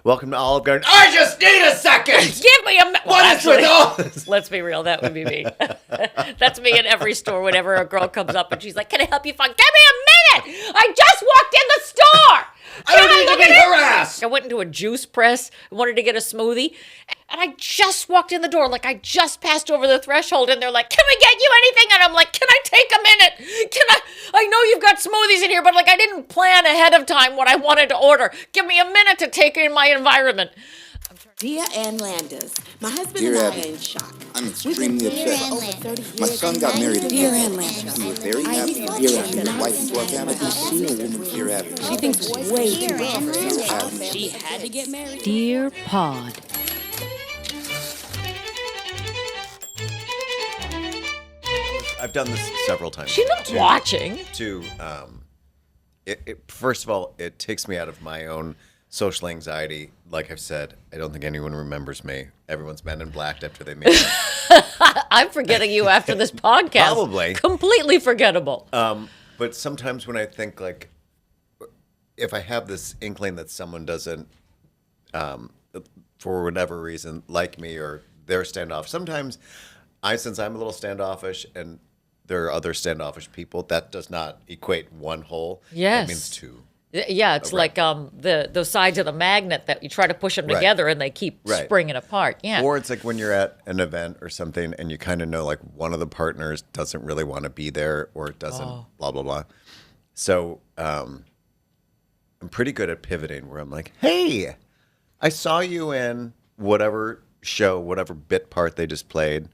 Welcome to Olive Garden. I just need a second. Give me a minute. What is with all this? Let's be real. That would be me. That's me in every store whenever a girl comes up and she's like, can I help you find? Give me a minute. I just walked in the store. I don't need to be harassed. I went into a juice press, wanted to get a smoothie, and I just walked in the door. Like, I just passed over the threshold, and they're like, can we get you anything? And I'm like, can I take a minute? I know you've got smoothies in here, but, like, I didn't plan ahead of time what I wanted to order. Give me a minute to take in my environment. Dear Ann Landis, my husband Dear and I Abby, are in shock. I'm extremely upset. My son got married in Dear May. Ann Landis. We were very happy and welcomed his wife into our family. Have you seen a woman, Dear Abby? She thinks way too much of herself. Abby. She had to get married. Dear Pod. I've done this several times. She's not watching. First of all, it takes me out of my own social anxiety. Like I've said, I don't think anyone remembers me. Everyone's men in black after they meet me. I'm forgetting you after this podcast. Probably. Completely forgettable. But sometimes when I think, like, if I have this inkling that someone doesn't, for whatever reason, like me or they're standoffish, sometimes since I'm a little standoffish and there are other standoffish people, that does not equate one whole. Yes. That means two. Yeah, it's Right. like those sides of the magnet that you try to push them Right. together and they keep Right. springing apart. Yeah. Or it's like when you're at an event or something and you kind of know like one of the partners doesn't really want to be there or doesn't blah, blah, blah. So I'm pretty good at pivoting where I'm like, hey, I saw you in whatever show, whatever bit part they just played.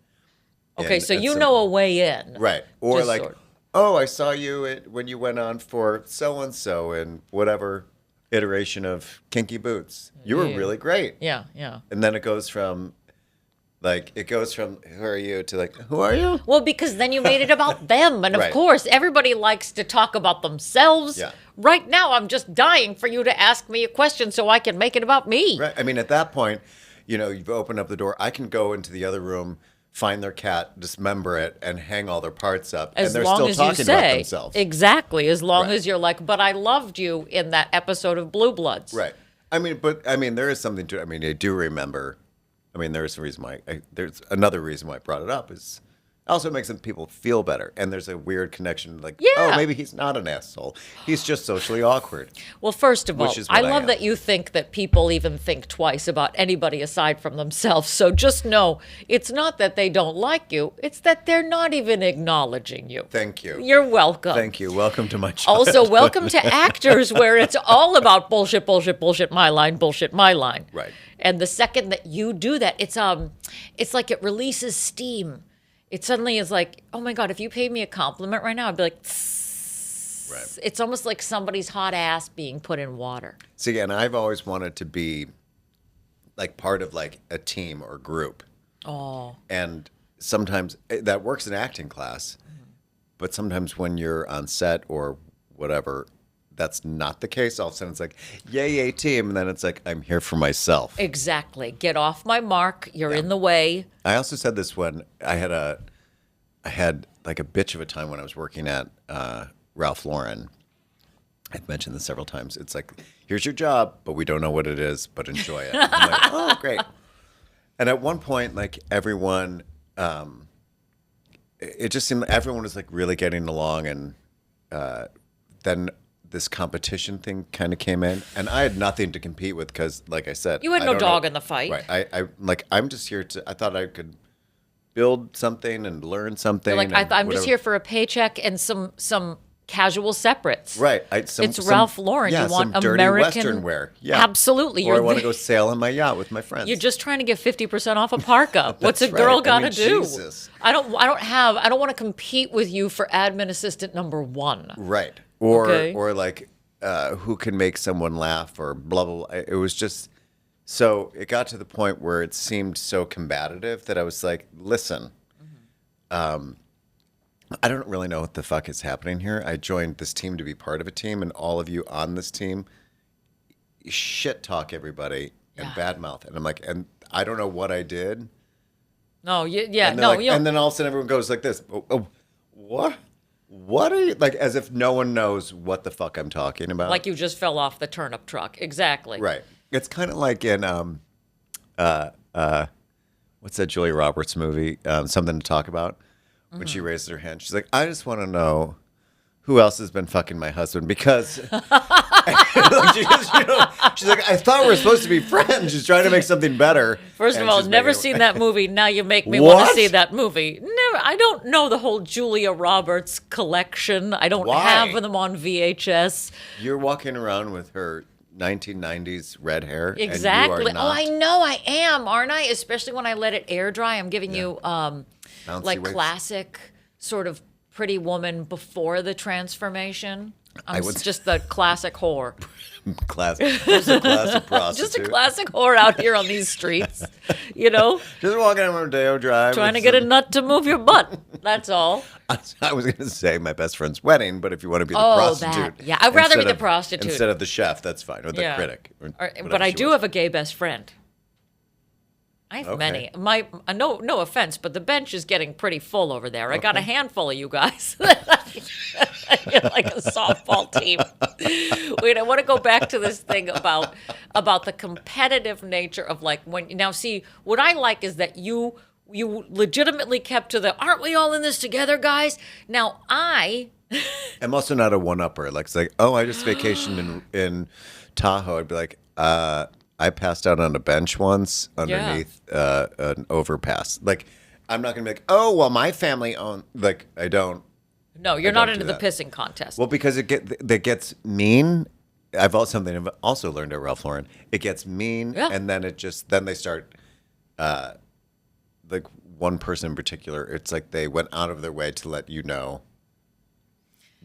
Okay, And so it's you know a way in. Right. Or Just like, sort of. oh, I saw you when you went on for so-and-so in whatever iteration of Kinky Boots. You were Yeah. really great. Yeah, yeah. And then it goes from, who are you to like, who are you? Well, because then you made it about them. And of Right. course, everybody likes to talk about themselves. Yeah. Right now, I'm just dying for you to ask me a question so I can make it about me. Right. I mean, at that point, you've opened up the door. I can go into the other room, find their cat, dismember it, and hang all their parts up. As and they're long still as you talking about say. themselves. Exactly. As long Right. as you're like, but I loved you in that episode of Blue Bloods. Right. I mean, there is something to it. I mean, I do remember. I mean, there's a reason why. There's another reason why I brought it up is also it makes people feel better. And there's a weird connection like, Yeah. oh, maybe he's not an asshole. He's just socially awkward. Well, first of all, Which is what I I love am. that you think that people even think twice about anybody aside from themselves. So just know it's not that they don't like you, it's that they're not even acknowledging you. Thank you. You're welcome. Thank you. Welcome to my channel. Also, welcome to Actors, where it's all about bullshit, bullshit, bullshit, my line, bullshit, my line. Right. And the second that you do that, it's like it releases steam. It suddenly is like, oh my God, if you paid me a compliment right now, I'd be like, tss. Right. It's almost like somebody's hot ass being put in water. See, and I've always wanted to be like part of like a team or group. Oh. And sometimes that works in acting class, but sometimes when you're on set or whatever, that's not the case. All of a sudden it's like, yay, team. And then it's like, I'm here for myself. Exactly. Get off my mark. You're in the way. I also said this when I had like a bitch of a time when I was working at Ralph Lauren. I've mentioned this several times. It's like, here's your job, but we don't know what it is, but enjoy it. I'm like, oh, great. And at one point, like everyone, it just seemed like everyone was like really getting along. And then this competition thing kind of came in. And I had nothing to compete with because, like I said, You had I no don't dog know- in the fight. Right. I'm just here I thought I could build something and learn something. You're like, and I'm just whatever. here for a paycheck and some casual separates. Right. It's Ralph Lauren. Yeah, You want some dirty American Western wear. Yeah. Absolutely. Or I You're want to the- go sail on my yacht with my friends. You're just trying to get 50% off a parka. What's a That's girl right. got to I mean, do? Jesus. I don't want to compete with you for admin assistant number 1. Right. Or Okay. or like who can make someone laugh or blah, blah, blah. It was just, so it got to the point where it seemed so combative that I was like, listen, I don't really know what the fuck is happening here. I joined this team to be part of a team, and all of you on this team shit talk everybody and badmouth. And I'm like, and I don't know what I did. No, yeah, And they're no, like, you don't. and then all of a sudden everyone goes like this. Oh, what? What are you, like, as if no one knows what the fuck I'm talking about. Like you just fell off the turnip truck. Exactly. Right. It's kind of like in what's that Julia Roberts movie? Something to Talk About. When she raises her hand, she's like, "I just want to know who else has been fucking my husband because." She's like, "I thought we were supposed to be friends." She's trying to make something better. First of and all, she's never making it- seen that movie. Now you make me want What? to see that movie. Never. I don't know the whole Julia Roberts collection. I don't Why? have them on VHS. You're walking around with her 1990s red hair. Exactly. And you are Oh, not I know I am, aren't I? Especially when I let it air dry. I'm giving you Bouncy like waves. classic sort of pretty woman before the transformation. I'm would- just the classic whore. classic. Just a classic prostitute. Just a classic whore out here on these streets, you know, Just walking on Rodeo Drive. trying to with get a some- nut to move your butt. That's all. I was going to say my best friend's wedding, but if you want to be the Oh, prostitute. that. Yeah, I'd rather be instead the of- prostitute. Instead of the chef, that's fine. Or the Yeah. critic. Or But whatever I she do was. have a gay best friend. I have many. No offense, but the bench is getting pretty full over there. I got a handful of you guys. You're like a softball team. Wait, I want to go back to this thing about the competitive nature of like when now see what I like is that you legitimately kept to the aren't we all in this together, guys? Now I'm also not a one-upper. Like, it's like, oh, I just vacationed in Tahoe. I'd be like, I passed out on a bench once underneath an overpass. Like, I'm not going to be like, oh, well, my family owned. Like, I don't. No, you're I not don't into do the that. pissing contest. Well, because it gets mean. I've also learned at Ralph Lauren. It gets mean, Yeah. and then then they start, like one person in particular. It's like they went out of their way to let you know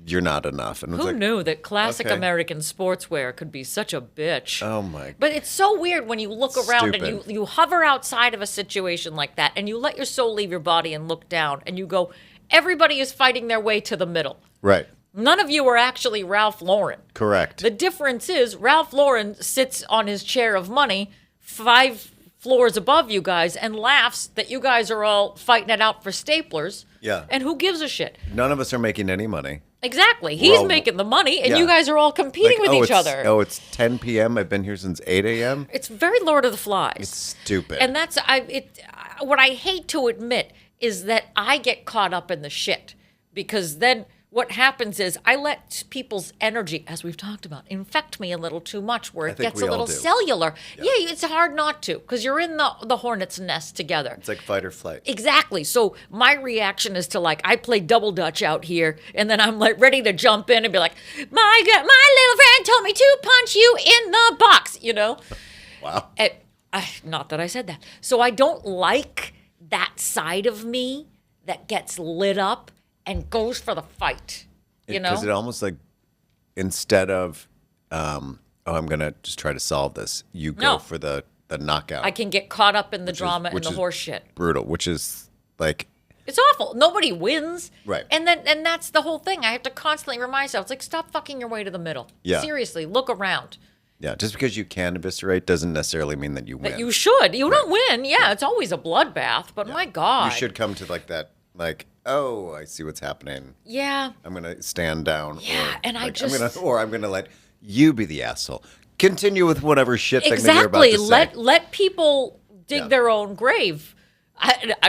you're not enough. And it's Who like, knew that classic okay. American sportswear could be such a bitch? oh my. But it's so weird when you look around and Stupid. you hover outside of a situation like that and you let your soul leave your body and look down and you go, everybody is fighting their way to the middle. Right. None of you are actually Ralph Lauren. Correct. The difference is Ralph Lauren sits on his chair of money 5 floors above you guys and laughs that you guys are all fighting it out for staplers. Yeah. And who gives a shit? None of us are making any money. Exactly. He's all- making the money and yeah. you guys are all competing with each other. Oh, it's 10 p.m. I've been here since 8 a.m. It's very Lord of the Flies. It's stupid. And that's what I hate to admit is that I get caught up in the shit because then what happens is I let people's energy, as we've talked about, infect me a little too much where it think gets we a all little do. cellular. Yeah, it's hard not to because you're in the hornet's nest together. It's like fight or flight. Exactly. So my reaction is to like I play double dutch out here, and then I'm like ready to jump in and be like, my little friend told me to punch you in the box, you know. Wow. Not that I said that. So I don't like that side of me that gets lit up and goes for the fight. You know. Because it almost like, instead of, oh, I'm going to just try to solve this, you go No. for the knockout. I can get caught up in the drama and which the is horse shit. brutal, which is like, It's awful. Nobody wins. Right. And that's the whole thing. I have to constantly remind myself. It's like, stop fucking your way to the middle. Yeah. Seriously, look around. yeah, just because you can eviscerate doesn't necessarily mean that you win. That you should. You don't win. Yeah, it's always a bloodbath. But my God. You should come to like that, like, oh, I see what's happening. Yeah. I'm going to stand down. Yeah, or, and I like, I'm just- gonna let you be the asshole. Continue with whatever shit thing that you're about Exactly. to say. Let people dig Yeah. their own grave.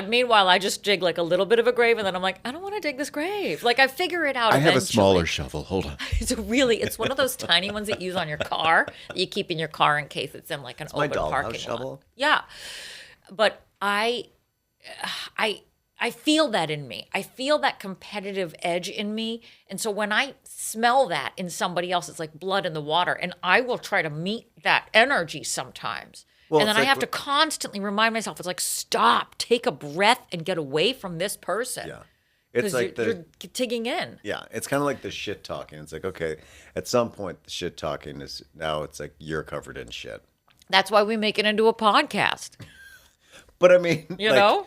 Meanwhile, I just dig like a little bit of a grave, and then I'm like, I don't want to dig this grave. Like I figure it out. I have a eventually. smaller shovel. Hold on. It's one of those tiny ones that you use on your car that you keep in your car in case it's in like an my open dollhouse parking lot. shovel. Yeah, but I feel that in me. I feel that competitive edge in me, and so when I smell that in somebody else, it's like blood in the water, and I will try to meet that energy sometimes. Well, And then it's I like have to constantly remind myself, it's like, stop, take a breath and get away from this person. Yeah. It's Because like you're digging in. yeah, it's kind of like the shit talking. It's like, okay, at some point the shit talking is now it's like you're covered in shit. That's why we make it into a podcast. But I mean, You like, know?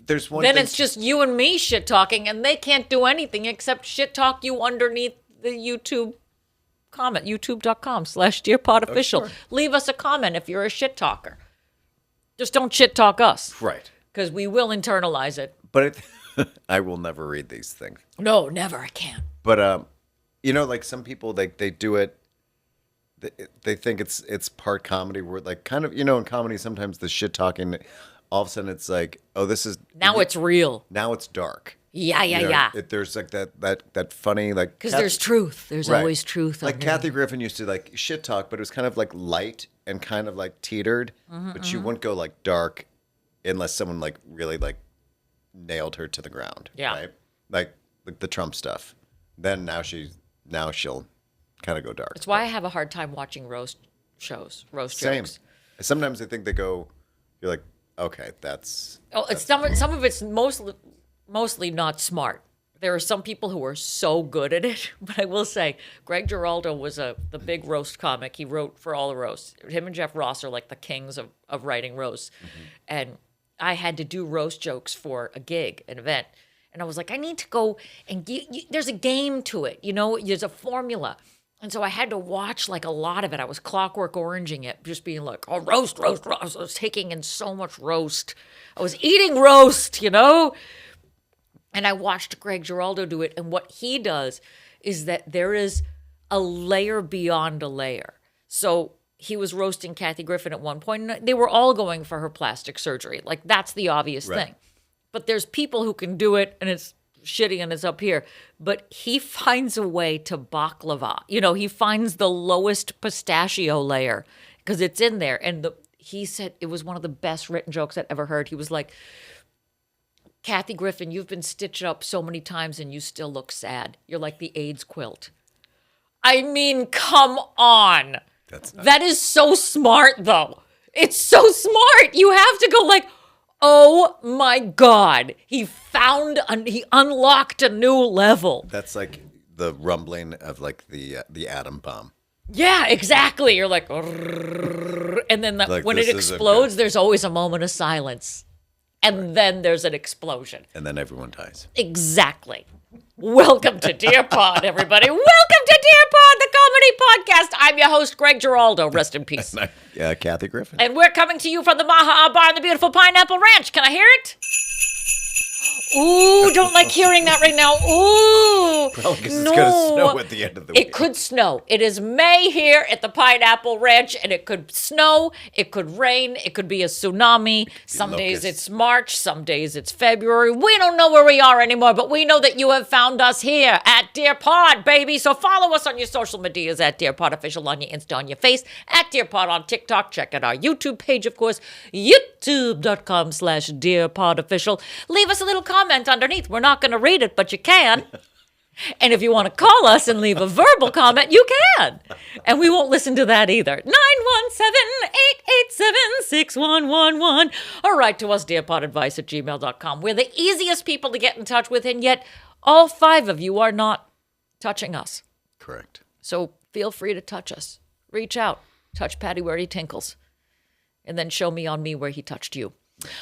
there's one Then thing. it's just you and me shit talking, and they can't do anything except shit talk you underneath the YouTube comment, youtube.com/DearPodOfficial. sure. Leave us a comment if you're a shit talker. Just don't shit talk us, right. because we will internalize it. But I will never read these things. No, never. I can't. But you know, like some people they do it they think it's part comedy. Where like kind of in comedy sometimes the shit talking, all of a sudden it's like, oh, this is Now it's real. now it's dark. Yeah, yeah. There's like that funny like Because there's truth. There's Right. always truth. Like on here. Kathy Griffin used to like shit talk, but it was kind of like light and kind of like teetered. But she wouldn't go like dark unless someone like really like nailed her to the ground. Yeah. Right? Like the Trump stuff. Then now she'll kind of go dark. That's why I have a hard time watching roast Same. jokes. Sometimes I think they go. You're like, okay, that's. Oh, it's some of it's mostly not smart. There are some people who are so good at it, but I will say, Greg Giraldo was the big roast comic. He wrote for all the roasts. Him and Jeff Ross are like the kings of writing roasts. And I had to do roast jokes for a gig, an event. And I was like, I need to go and there's a game to it, there's a formula. And so I had to watch like a lot of it. I was clockwork oranging it, just being like, oh, roast. I was taking in so much roast. I was eating roast, And I watched Greg Giraldo do it. And what he does is that there is a layer beyond a layer. So he was roasting Kathy Griffin at one point, and they were all going for her plastic surgery. Like, that's the obvious thing. But there's people who can do it, and it's shitty and it's up here. But he finds a way to baklava. He finds the lowest pistachio layer because it's in there. And he said it was one of the best written jokes I'd ever heard. He was like, Kathy Griffin, you've been stitched up so many times and you still look sad. You're like the AIDS quilt. I mean, come on. That is so smart, though. It's so smart. You have to go like, oh my God. He unlocked a new level. That's like the rumbling of like the atom bomb. Yeah, exactly. You're like, and then Like, when it this is explodes, there's always a moment of silence. And then there's an explosion. And then everyone dies. Exactly. Welcome to Dear Pod, everybody. Welcome to Dear Pod, the comedy podcast. I'm your host, Greg Giraldo. Rest in peace. Kathy Griffin. And we're coming to you from the Maha Bar in the beautiful Pineapple Ranch. Can I hear it? Ooh, don't like hearing that right now. Ooh. Probably because it's going to snow at the end of the week. It could snow. It is May here at the Pineapple Ranch, and it could snow, it could rain, it could be a tsunami. Some days it's March, some days it's February. We don't know where we are anymore, but we know that you have found us here at Dear Pod, baby. So follow us on your social medias at Dear Pod Official on your Insta, on your face, at Dear Pod on TikTok. Check out our YouTube page, of course, youtube.com/Dear Pod Official. Leave us a little comment underneath. We're not going to read it, but you can. And if you want to call us and leave a verbal comment, you can. And we won't listen to that either. 917-887-6111. Or write to us, dearpodadvice@gmail.com. We're the easiest people to get in touch with, and yet all 5 of you are not touching us. Correct. So feel free to touch us. Reach out. Touch Patty where he tinkles. And then show me on me where he touched you.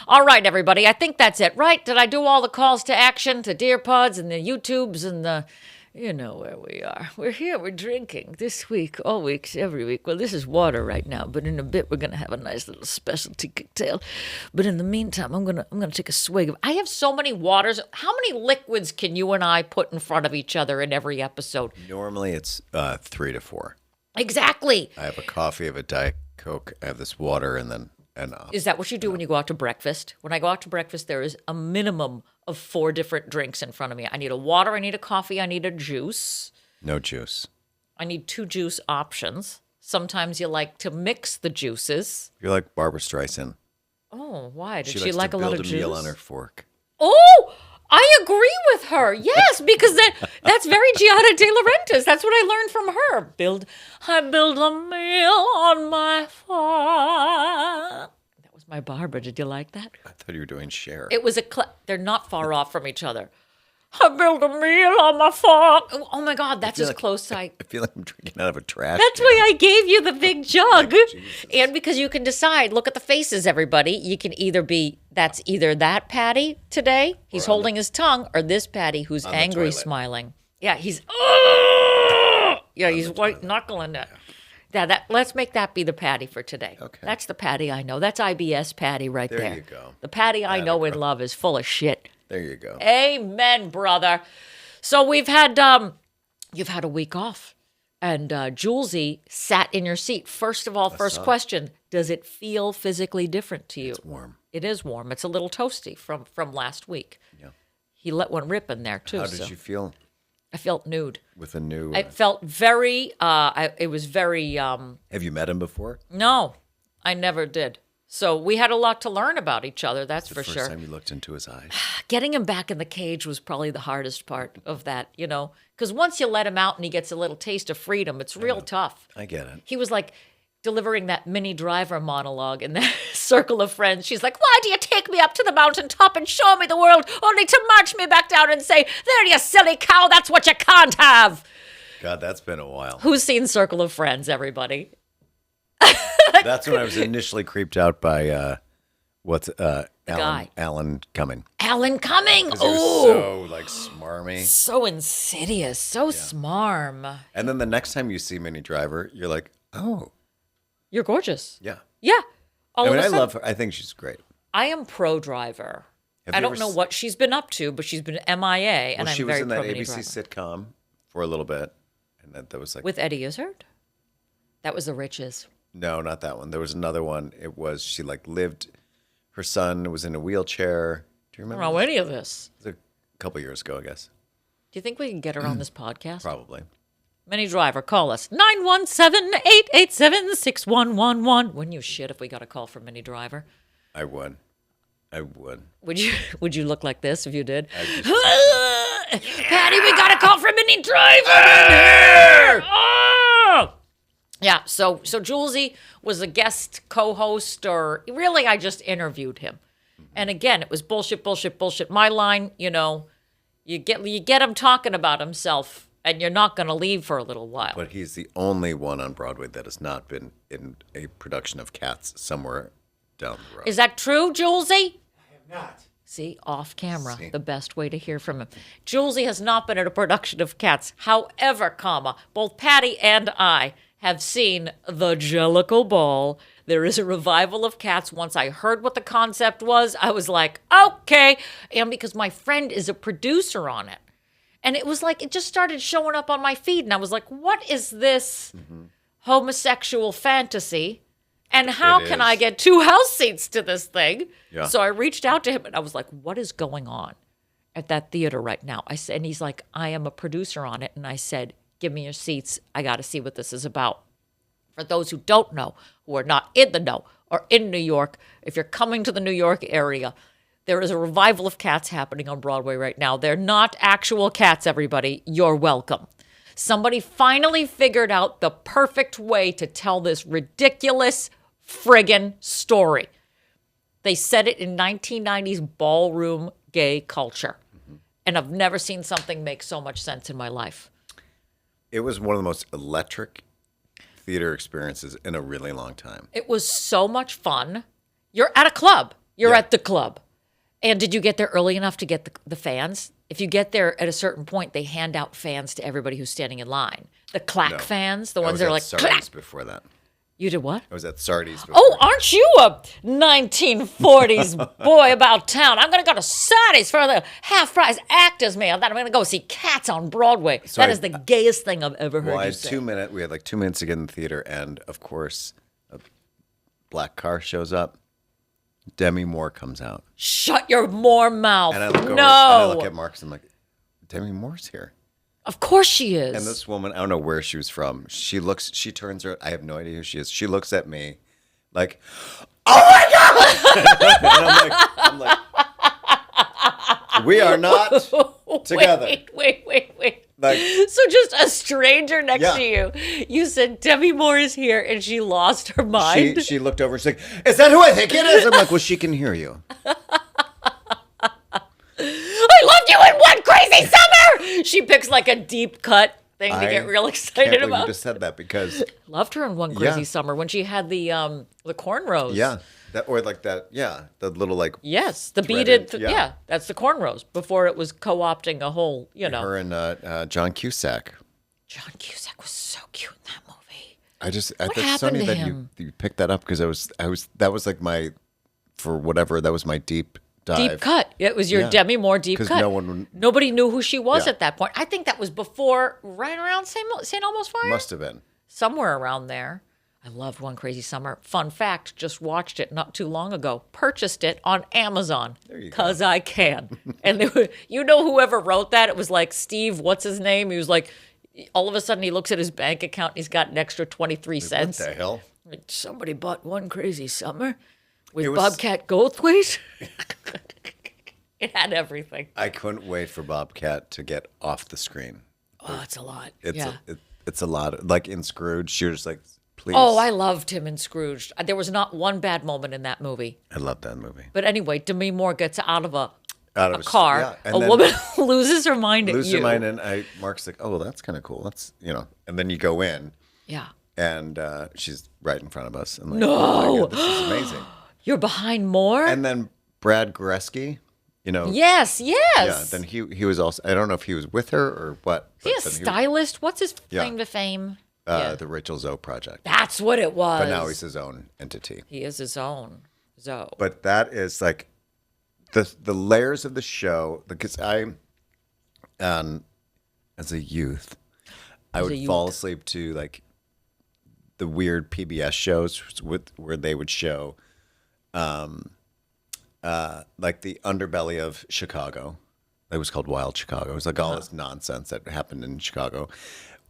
All right, everybody. I think that's it, right? Did I do all the calls to action to Dear Pods and the YouTubes and the... You know where we are. We're here. We're drinking this week, all weeks, every week. Well, this is water right now, but in a bit we're gonna have a nice little specialty cocktail. But in the meantime, I'm gonna take a swig of. I have so many waters. How many liquids can you and I put in front of each other in every episode? Normally it's 3 to 4. Exactly. I have a coffee, I have a Diet Coke, I have this water, and then is that what you do when you go out to breakfast? When I go out to breakfast, there is a minimum of 4 different drinks in front of me. I need a water, I need a coffee, I need a juice. No juice. I need 2 juice options. Sometimes you like to mix the juices. You're like Barbara Streisand. Oh, why? Did she likes like to a lot build of a juice? meal on her fork. Oh, I agree with her. Yes, because that's very Giada De Laurentiis. That's what I learned from her. I build a meal on my farm. That was my Barbara. Did you like that? I thought you were doing Cher. It was they're not far off from each other. I build a meal on my farm. Oh my God, that's as close I feel like I'm drinking out of a trash That's can. why I gave you the big jug. Jesus. And because you can decide, look at the faces, everybody. You can either that's either that Patty today, he's holding his tongue, or this Patty who's angry, smiling. Yeah, he's white knuckling it. Yeah, let's make that be the Patty for today. Okay. That's the Patty I know. That's IBS Patty right there. There you go. The Patty I know and love is full of shit. There you go. Amen, brother. So we've had, you've had a week off. And Julesy sat in your seat. First of all, first question, does it feel physically different to you? It's warm. It is warm. It's a little toasty from last week. Yeah. He let one rip in there, too. How did you feel I felt nude. with a new... I felt very, it was very... have you met him before? No, I never did. So we had a lot to learn about each other, that's for The first sure. time you looked into his eyes. Getting him back in the cage was probably the hardest part of that, you know, because once you let him out and he gets a little taste of freedom, it's real tough. I get it. He was like delivering that Mini Driver monologue in that circle of friends. She's like, why do you take me up to the mountaintop and show me the world only to march me back down and say, there, you silly cow, that's what you can't have. God, that's been a while. Who's seen Circle of Friends, everybody? That's when I was initially creeped out by guy. Alan Cumming. Alan Cumming. He was Oh, so like smarmy. so insidious, so smarm. And then the next time you see Minnie Driver, you're like, oh, You're gorgeous. yeah. Yeah. All I of mean, a I sudden, love her. I think she's great. I am pro Driver. Have I you don't ever know s- what she's been up to, but she's been MIA, and Well, I'm she was very in pro that Minnie ABC Driver. sitcom for a little bit, and that was like With Eddie Izzard. That was The Riches. no, not that one. There was another one. It was she like lived. Her son was in a wheelchair. Do you I don't remember? know any of this. It was a couple years ago, I guess. Do you think we can get her on this podcast? Probably. Minnie Driver, call us. 917-887-6111. Wouldn't you shit if we got a call from Minnie Driver? I would. I would. Would you look like this if you did? Patty, we got a call from Minnie Driver in here! Oh! Yeah, so Julesy was a guest co-host, or really I just interviewed him. And again, it was bullshit, bullshit, bullshit. My line, you know, you get him talking about himself, and you're not going to leave for a little while. But he's the only one on Broadway that has not been in a production of Cats somewhere down the road. Is that true, Julesy? I have not. See, off camera, See? the best way to hear from him. Julesy has not been in a production of Cats. However, both Patty and I have seen the Jellicle Ball. There is a revival of Cats. Once I heard what the concept was, I was like, okay. And because my friend is a producer on it. And it was like, it just started showing up on my feed. And I was like, what is this homosexual fantasy? And how It can is. I get 2 house seats to this thing? Yeah. So I reached out to him and I was like, what is going on at that theater right now? I said, and he's like, I am a producer on it. And I said, give me your seats. I got to see what this is about. For those who don't know, who are not in the know or in New York, if you're coming to the New York area, there is a revival of Cats happening on Broadway right now. They're not actual cats, everybody. You're welcome. Somebody finally figured out the perfect way to tell this ridiculous friggin' story. They said it in 1990s ballroom gay culture. And I've never seen something make so much sense in my life. It was one of the most electric theater experiences in a really long time. It was so much fun. You're at a club. You're Yeah. at the club. And did you get there early enough to get the fans? If you get there at a certain point, they hand out fans to everybody who's standing in line. The clack No. fans, the I ones was that are at like, Sardi's clack. before that. You did what? I was at Sardi's before. Oh, aren't you a 1940s boy about town? I'm going to go to Sardi's for the half-price actors meal. Then I'm going to go see Cats on Broadway. So that I- is the gayest thing I've ever heard Well, I you had say. 2 minutes. We had like 2 minutes to get in the theater, and of course, a black car shows up. Demi Moore comes out, Shut your more mouth. and I look over. no. And I look at Marcus. I'm like, Demi Moore's here. Of course she is. And this woman, I don't know where she was from. She turns her. I have no idea who she is. She looks at me, like, oh my god! And I'm like, we are not together. Wait. Like, So just a stranger next Yeah. to you. You said Demi Moore is here and she lost her mind. she looked over. She's like, is that who I think it is? I'm like, well, she can hear you. I loved you in One Crazy Summer. She picks like a deep cut thing to get real Can't excited believe you about. just said that because Loved her in One Crazy Yeah. Summer when she had the cornrows. yeah, that or like that the little like Yes, the Threaded, beaded. yeah. Yeah, that's the cornrows before it was co-opting a whole. her and John Cusack. John Cusack was so cute in that movie. I What thought happened Sonny to that him? you picked that up because that was like my for whatever that was my deep dive. Deep cut. It was your Yeah. Demi Moore deep 'Cause cut. Nobody knew who she was Yeah. at that point. I think that was before, right around St. Elmo's Fire? Must have been. Somewhere around there. I loved One Crazy Summer. Fun fact, just watched it not too long ago. Purchased it on Amazon. There you go. Because I can. And you know whoever wrote that? It was like Steve, what's his name? He was like, all of a sudden he looks at his bank account and he's got an extra 23 cents. What the hell? Like, somebody bought One Crazy Summer with It was- Bobcat Goldthwait. It had everything. I couldn't wait for Bobcat to get off the screen. Oh, it's a lot. It's yeah. it's a lot. Like in Scrooge, she was like, please. Oh, I loved him in Scrooge. There was not one bad moment in that movie. I love that movie. But anyway, Demi Moore gets out of a Out car. yeah, and A then woman loses her mind at lose you. your mind, and Mark's like, oh, well, that's kind of cool. That's and then you go in, Yeah. and she's right in front of us. And like, No. oh my God, this is amazing. You're behind Moore? And then Brad Goreski, Yes. yeah. Then he was also. I don't know if he was with her or what. Is he a but then stylist? What's his Yeah. claim to fame? the Rachel Zoe project. That's what it was. But now he's his own entity. He is his own Zoe. But that is like the layers of the show, because as a youth, I would fall asleep to like the weird PBS shows where they would show like the underbelly of Chicago. It was called Wild Chicago. It was like all this nonsense that happened in Chicago.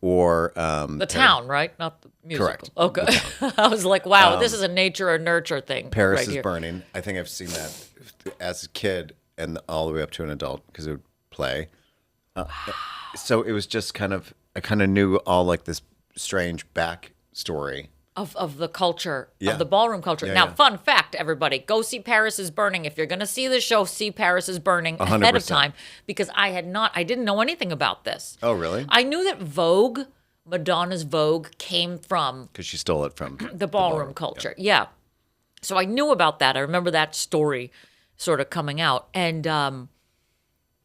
Or the town, right? Not the musical. Correct. Okay. I was like, wow, this is a nature or nurture thing. Paris right is here. Burning. I think I've seen that as a kid and all the way up to an adult because it would play. So it was just I kind of knew all like this strange backstory. Of the culture, Yeah. of the ballroom culture. Yeah, Now, yeah. fun fact, everybody, go see Paris is Burning. If you're going to see the show, see Paris is Burning ahead of 100%. time, because I didn't know anything about this. Oh, really? I knew that Vogue, Madonna's Vogue, came from Because she stole it from the ballroom culture. Yeah. So I knew about that. I remember that story sort of coming out. And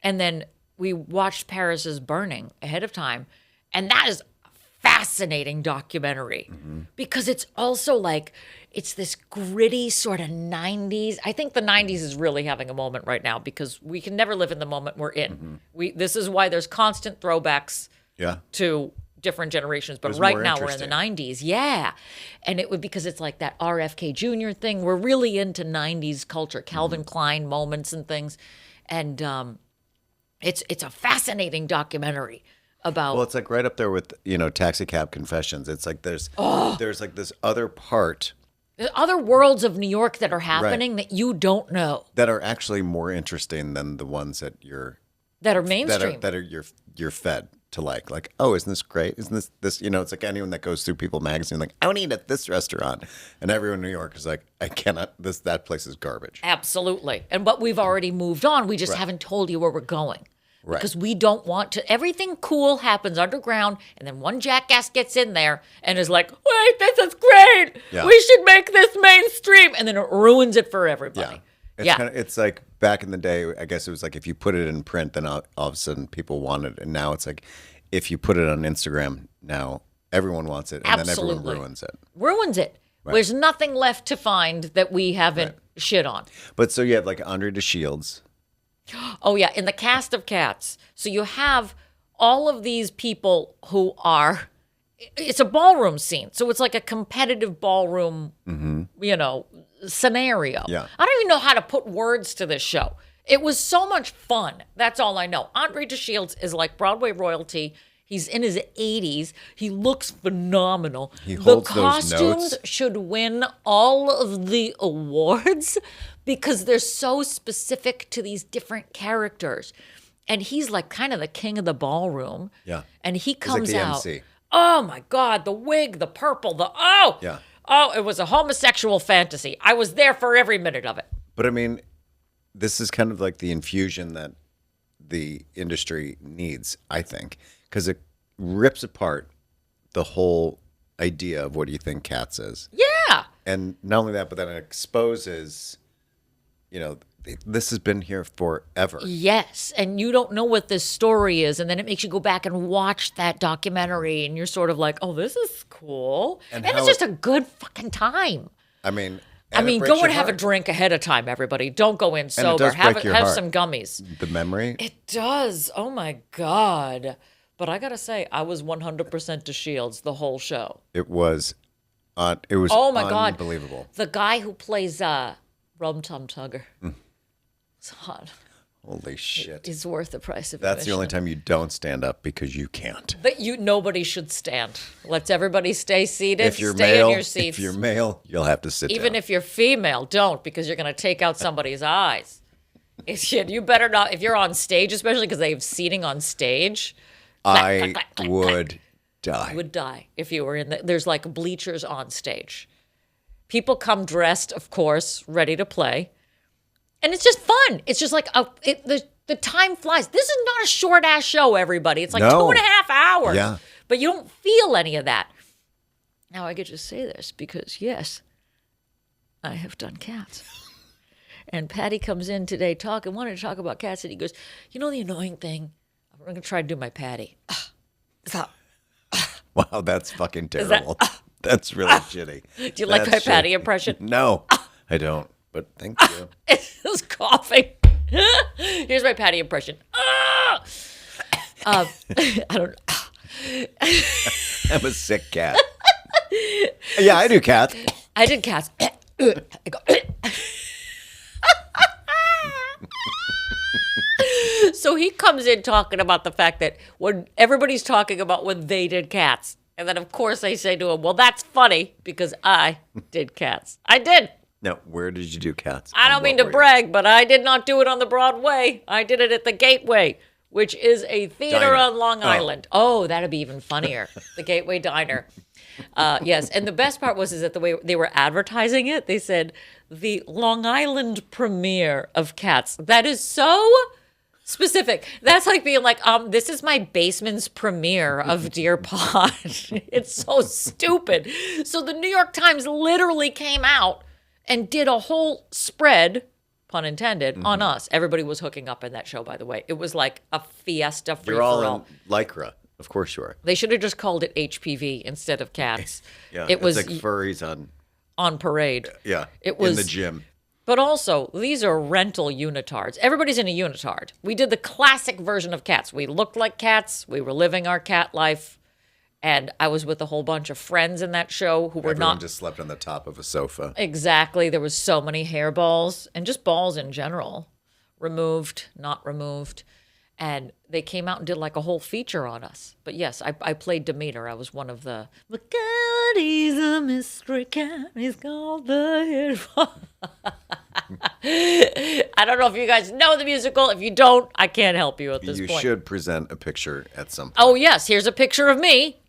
then we watched Paris is Burning ahead of time. And that is a fascinating documentary because it's also like, it's this gritty sort of 90s. I think the 90s is really having a moment right now because we can never live in the moment we're in. This is why there's constant throwbacks Yeah. to different generations, but was right more now we're in the 90s. Yeah. And it would, because it's like that RFK Jr. thing. We're really into 90s culture, Calvin Klein moments and things. And it's a fascinating documentary about. Well, it's like right up there with, Taxi Cab Confessions. It's like there's like this other part there's other worlds of New York that are happening that you don't know, that are actually more interesting than the ones that that are mainstream. that are you're fed to like, oh, isn't this great? Isn't this it's like anyone that goes through People magazine, like, I want to eat at this restaurant. And everyone in New York is like, I cannot, that place is garbage. Absolutely. But we've already moved on. We just haven't told you where we're going. Right. Because we don't want to. Everything cool happens underground, and then one jackass gets in there and is like, wait, this is great. Yeah. We should make this mainstream. And then it ruins it for everybody. It's like back in the day, I guess it was like if you put it in print, then all of a sudden people want it. And now it's like if you put it on Instagram, now everyone wants it. And then everyone Absolutely. ruins it. Ruins it. There's nothing left to find that we haven't shit on. But so you have like Andre DeShields. Oh, yeah, in the cast of Cats. So you have all of these people who are, it's a ballroom scene. So it's like a competitive ballroom, scenario. Yeah. I don't even know how to put words to this show. It was so much fun. That's all I know. Andre DeShields is like Broadway royalty. He's in his 80s. He looks phenomenal. He holds the those costumes notes. should win all of the awards because they're so specific to these different characters. And he's like kind of the king of the ballroom. Yeah. And he He's like comes the out. MC. Oh my God, the wig, the purple, Yeah. Oh, it was a homosexual fantasy. I was there for every minute of it. But I mean, this is kind of like the infusion that the industry needs, I think, because it rips apart the whole idea of what do you think Cats is. Yeah. And not only that, but then it exposes, this has been here forever. Yes, and you don't know what this story is, and then it makes you go back and watch that documentary, and you're sort of like, oh, this is cool. And how it's just a good fucking time. I mean, I mean, breaks go your and have a heart. drink ahead of time, everybody. Don't go in it sober. does Have break your have heart. some gummies. The memory. It does. Oh my God. But I gotta say, I was 100% to Shields the whole show. It was Oh my God. unbelievable. The guy who plays Rum Tum Tugger. It's hot. Holy shit. He's worth the price of That's the only admission. time you don't stand up because you can't. But nobody should stand. Let's everybody stay seated. If you're stay male, in your seats. if you're male, you'll have to sit Even down. if you're female, don't, because you're going to take out somebody's eyes. Shit, you better not. If you're on stage, especially because they have seating on stage, I clack, clack, would die. you would die if you were in there's like bleachers on stage. People come dressed, of course, ready to play. And it's just fun. It's just like the time flies. This is not a short ass show, everybody. It's like No. 2.5 hours. Yeah. But you don't feel any of that. Now I get to say this because yes, I have done Cats. And Patty comes in today wanted to talk about Cats, and he goes, "You know the annoying thing? I'm gonna try to do my Patty. Wow, that's fucking terrible. That's really shitty. Do you like my Patty impression?" No, I don't. But thank you. It's coughing. Here's my Patty impression. I don't. I'm a sick cat. Yeah, I do cats. I did Cats. I go, so he comes in talking about the fact that when everybody's talking about when they did Cats. And then, of course, I say to him, well, that's funny because I did Cats. I did. Now, where did you do cats? I don't mean to brag, but I did not do it on the Broadway. I did it at the Gateway, which is a theater Diner. on Long Island. Oh, that'd be even funnier. The Gateway Diner. Yes, and the best part is that the way they were advertising it, they said, the Long Island premiere of Cats. That is so specific. That's like being like, this is my basement's premiere of Deer Pond. It's so stupid. So the New York Times literally came out and did a whole spread, pun intended, on us. Everybody was hooking up in that show, by the way. It was like a fiesta free You're for all all. in Lycra. Of course you are. They should have just called it HPV instead of Cats. Yeah, it was it's like furries on parade. Yeah, It was in the gym. But also, these are rental unitards. Everybody's in a unitard. We did the classic version of Cats. We looked like cats. We were living our cat life. And I was with a whole bunch of friends in that show who were Everyone not just slept on the top of a sofa. exactly. There was so many hairballs and just balls in general. Removed, not removed. And they came out and did like a whole feature on us. But yes, I played Demeter. I was one of the God, he's a mystery cat. He's called the I don't know if you guys know the musical. If you don't, I can't help you at this You point. should present a picture at some point. Oh, yes. Here's a picture of me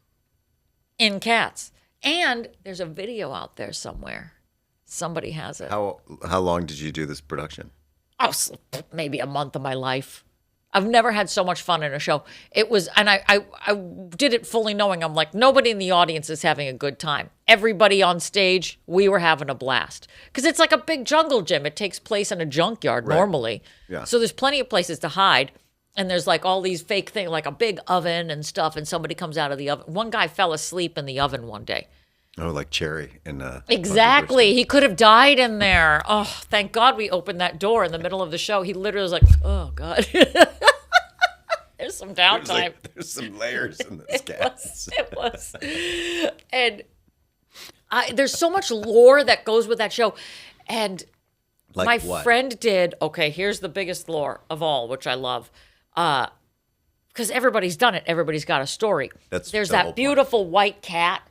in Cats. And there's a video out there somewhere. Somebody has it. How long did you do this production? Oh, maybe a month of my life. I've never had so much fun in a show. It was, and I did it fully knowing I'm like, nobody in the audience is having a good time. Everybody on stage, we were having a blast. Because it's like a big jungle gym. It takes place in a junkyard normally. Yeah. So there's plenty of places to hide. And there's like all these fake things, like a big oven and stuff, and somebody comes out of the oven. One guy fell asleep in the oven one day. Oh, like Cherry in Exactly. He could have died in there. Oh, thank God we opened that door in the middle of the show. He literally was like, oh, God. There's some downtime. There's some layers in this cast. It was. And there's so much lore that goes with that show. And Like my what? friend did, okay, here's the biggest lore of all, which I love. Because everybody's done it. Everybody's got a story. That's There's the whole that point. beautiful white cat.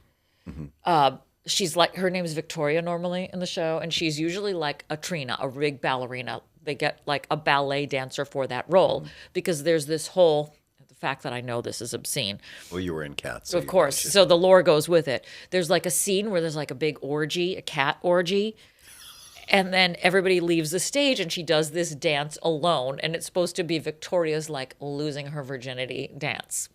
She's like, her name's Victoria normally in the show, and she's usually like a Trina, a rig ballerina. They get like a ballet dancer for that role because there's this whole, the fact that I know this is obscene. Well, you were in Cats. So Of course. So the lore goes with it. There's like a scene where there's like a big orgy, a cat orgy. And then everybody leaves the stage and she does this dance alone. And it's supposed to be Victoria's like losing her virginity dance.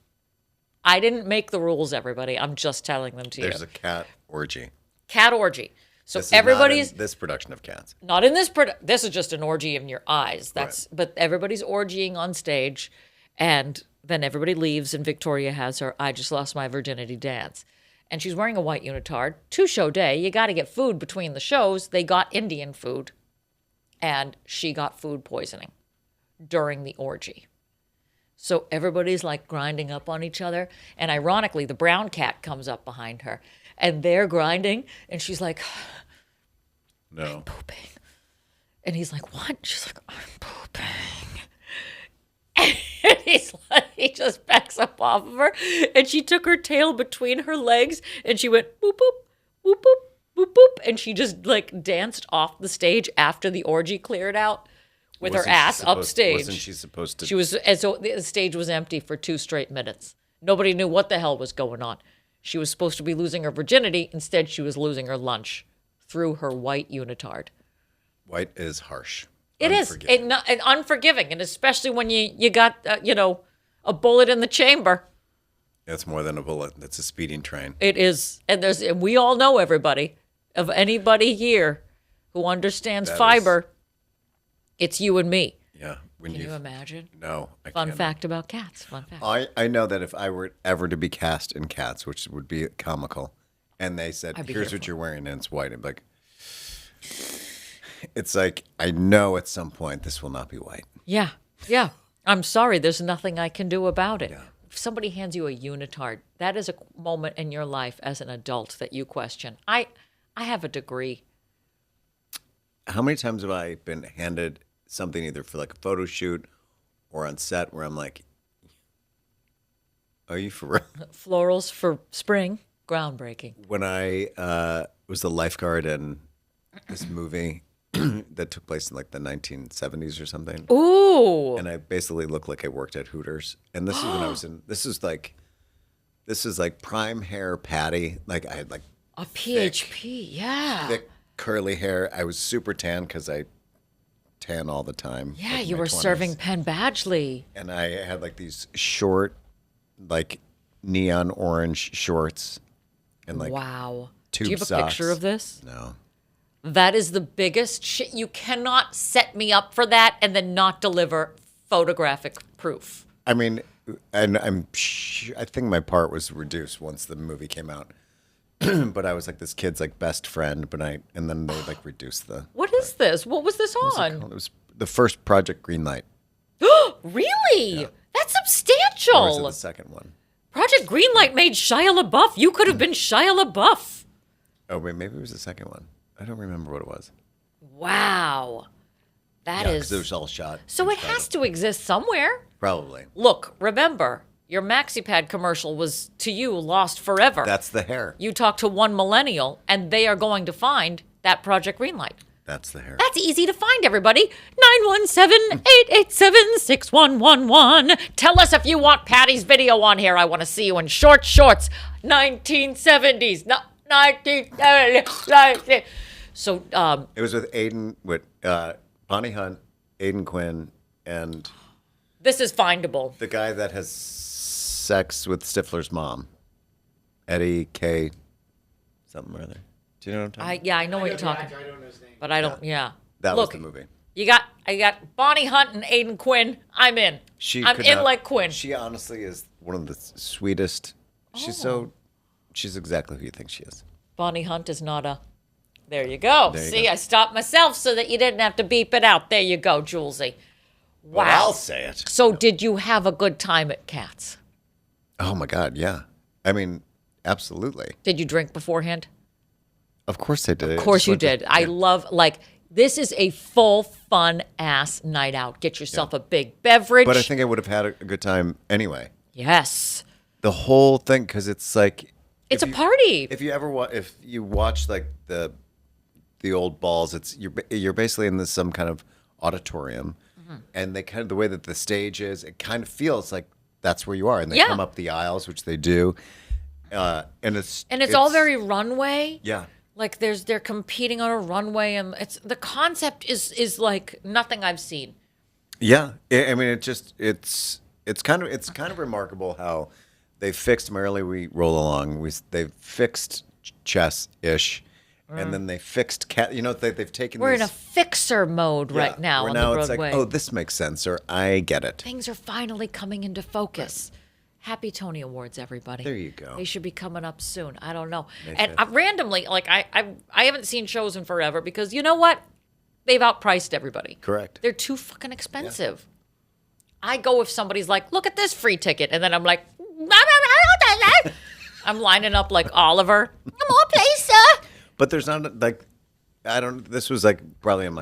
I didn't make the rules, everybody. I'm just telling them to There's you. a cat orgy. Cat orgy. So This is everybody's not in this production of Cats. not in this. This is just an orgy in your eyes. But everybody's orgying on stage, and then everybody leaves, and Victoria has her "I just lost my virginity" dance, And she's wearing a white unitard. 2-show day. You got to get food between the shows. They got Indian food. And she got food poisoning during the orgy. So everybody's like grinding up on each other. And ironically, the brown cat comes up behind her. And they're grinding. And she's like, No. I'm pooping. And he's like, what? She's like, I'm pooping. And he's like, he just backs up off of her. And she took her tail between her legs. And she went, boop, boop, boop, boop, boop, boop. And she just like danced off the stage after the orgy cleared out with her ass upstage. Wasn't she supposed to? She was, and so the stage was empty for 2 straight minutes. Nobody knew what the hell was going on. She was supposed to be losing her virginity. Instead, she was losing her lunch through her white unitard. White is harsh. It is. And unforgiving. And especially when you got, a bullet in the chamber. That's more than a bullet. That's a speeding train. It is. And we all know everybody, of anybody here who understands fiber. It's you and me. Yeah. Can you imagine? No, I Fun can't. fact about cats. Fun fact. I know that if I were ever to be cast in Cats, which would be comical, and they said, here's what you're wearing, and it's white, I'm like, it's like, I know at some point this will not be white. Yeah. Yeah. I'm sorry. There's nothing I can do about it. Yeah. If somebody hands you a unitard, that is a moment in your life as an adult that you question. I have a degree. How many times have I been handed something either for like a photo shoot or on set where I'm like, are you for real? Florals for spring, groundbreaking. When I was the lifeguard in this movie that took place in like the 1970s or something. Ooh. And I basically looked like I worked at Hooters. And this is when I was in, this is like prime hair Patty. Like I had like A PHP, yeah. thick curly hair. I was super tan because I tan all the time. Yeah, like in you my were 20s. serving Penn Badgley. And I had like these short, like neon orange shorts and like Wow. tube Do you have a socks. picture of this? No. That is the biggest shit. You cannot set me up for that and then not deliver photographic proof. I mean, and I think my part was reduced once the movie came out. But I was like this kid's like best friend, and then they like reduced the. What is this? What was this What's it on? called? It was the first Project Greenlight. Really? That's Or was it substantial. the second one? Project Greenlight made Shia LaBeouf. You could have been Shia LaBeouf. Oh wait, maybe it was the second one. I don't remember what it was. Wow. That Yeah, is. because it was all shot. So in it has to exist somewhere. Probably. Look, remember, your MaxiPad commercial was, to you, lost forever. That's the hair. You talk to one millennial, and they are going to find that Project Greenlight. That's the hair. That's easy to find, everybody. 917-887-6111. Tell us if you want Patty's video on here. I want to see you in short shorts. 1970s. No, 1970s. So, It was with Bonnie Hunt, Aiden Quinn, and this is findable. the guy that has sex with Stifler's mom, Eddie K. something or other. Do you know what I'm talking about? I know what you're talking about. I don't know his name. But I don't, yeah. That Look, was the movie. I got Bonnie Hunt and Aiden Quinn. I'm in. I'm could in not- like Quinn. She honestly is one of the sweetest. She's exactly who you think she is. Bonnie Hunt is not a. There you go. There you See, go. I stopped myself so that you didn't have to beep it out. There you go, Julesy. Wow. Well, I'll say it. So, did you have a good time at Cats? Oh my God, yeah. I mean, absolutely. Did you drink beforehand? Of course I did. Of course you did. I love, this is a full, fun ass night out. Get yourself a big beverage. But I think I would have had a good time anyway. Yes. The whole thing, because it's like It's a party. If you ever if you watch like the old balls, you're basically in some kind of auditorium, and they kind of the way that the stage is, it kind of feels like that's where you are, and they come up the aisles, which they do, and it's all very runway. yeah. Like they're competing on a runway, and the concept is like nothing I've seen. Yeah, I mean, it's kind of remarkable how they fixed Merrily We Roll Along. They've fixed chess-ish, and then they fixed cat. You know, they've taken. We're in a fixer mode right now where on now the it's Broadway. like, oh, this makes sense, or I get it. Things are finally coming into focus. Happy Tony Awards, everybody. There you go. They should be coming up soon. I don't know. May And 5th. randomly, like I haven't seen shows in forever because you know what? They've outpriced everybody. Correct. They're too fucking expensive. I go if somebody's like, look at this free ticket. And then I'm like, I'm lining up like Oliver. More please, sir. But there's not like, this was like probably on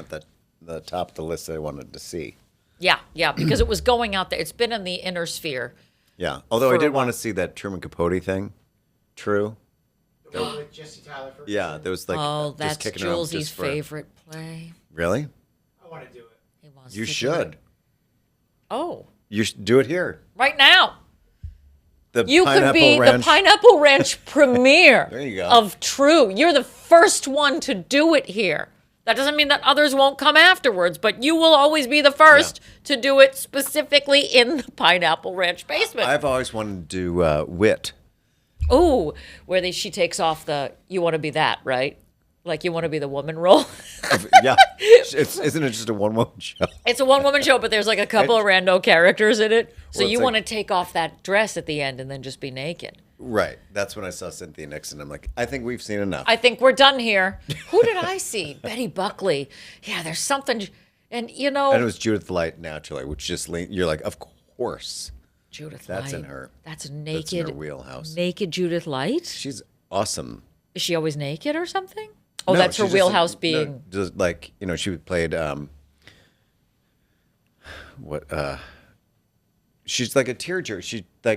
the top of the list that I wanted to see. Yeah, because it was going out there. It's been in the inner sphere. Yeah. Although I For a did want while. to see that Truman Capote thing. True. The one with Jesse Tyler first. Yeah. There was like, Oh, just that's kicking around Jules's just for- favorite play. Really? I want to do it. He wants You to do should. it. Oh, You should do it here. right now. The You could Pineapple be Ranch. the Pineapple Ranch premiere There you go. of True. You're the first one to do it here. That doesn't mean that others won't come afterwards, but you will always be the first to do it specifically in the Pineapple Ranch basement. I've always wanted to do Wit. Ooh, where she takes off the, you want to be that, right? Like you want to be the woman role. Yeah. Isn't it just a one-woman show? It's a one-woman show, but there's like a couple of rando characters in it. So Well, it's you like- want to take off that dress at the end and then just be naked. Right. That's when I saw Cynthia Nixon. I'm like, I think we've seen enough. I think we're done here. Who did I see? Betty Buckley. Yeah, there's something. And, you know. And it was Judith Light, naturally, which just, you're like, of course. Judith That's Light. in her. That's in naked. her wheelhouse. Naked Judith Light? She's awesome. Is she always naked or something? Oh, No, that's her she's just wheelhouse no, being. just like, she played, she's like a tearjerker.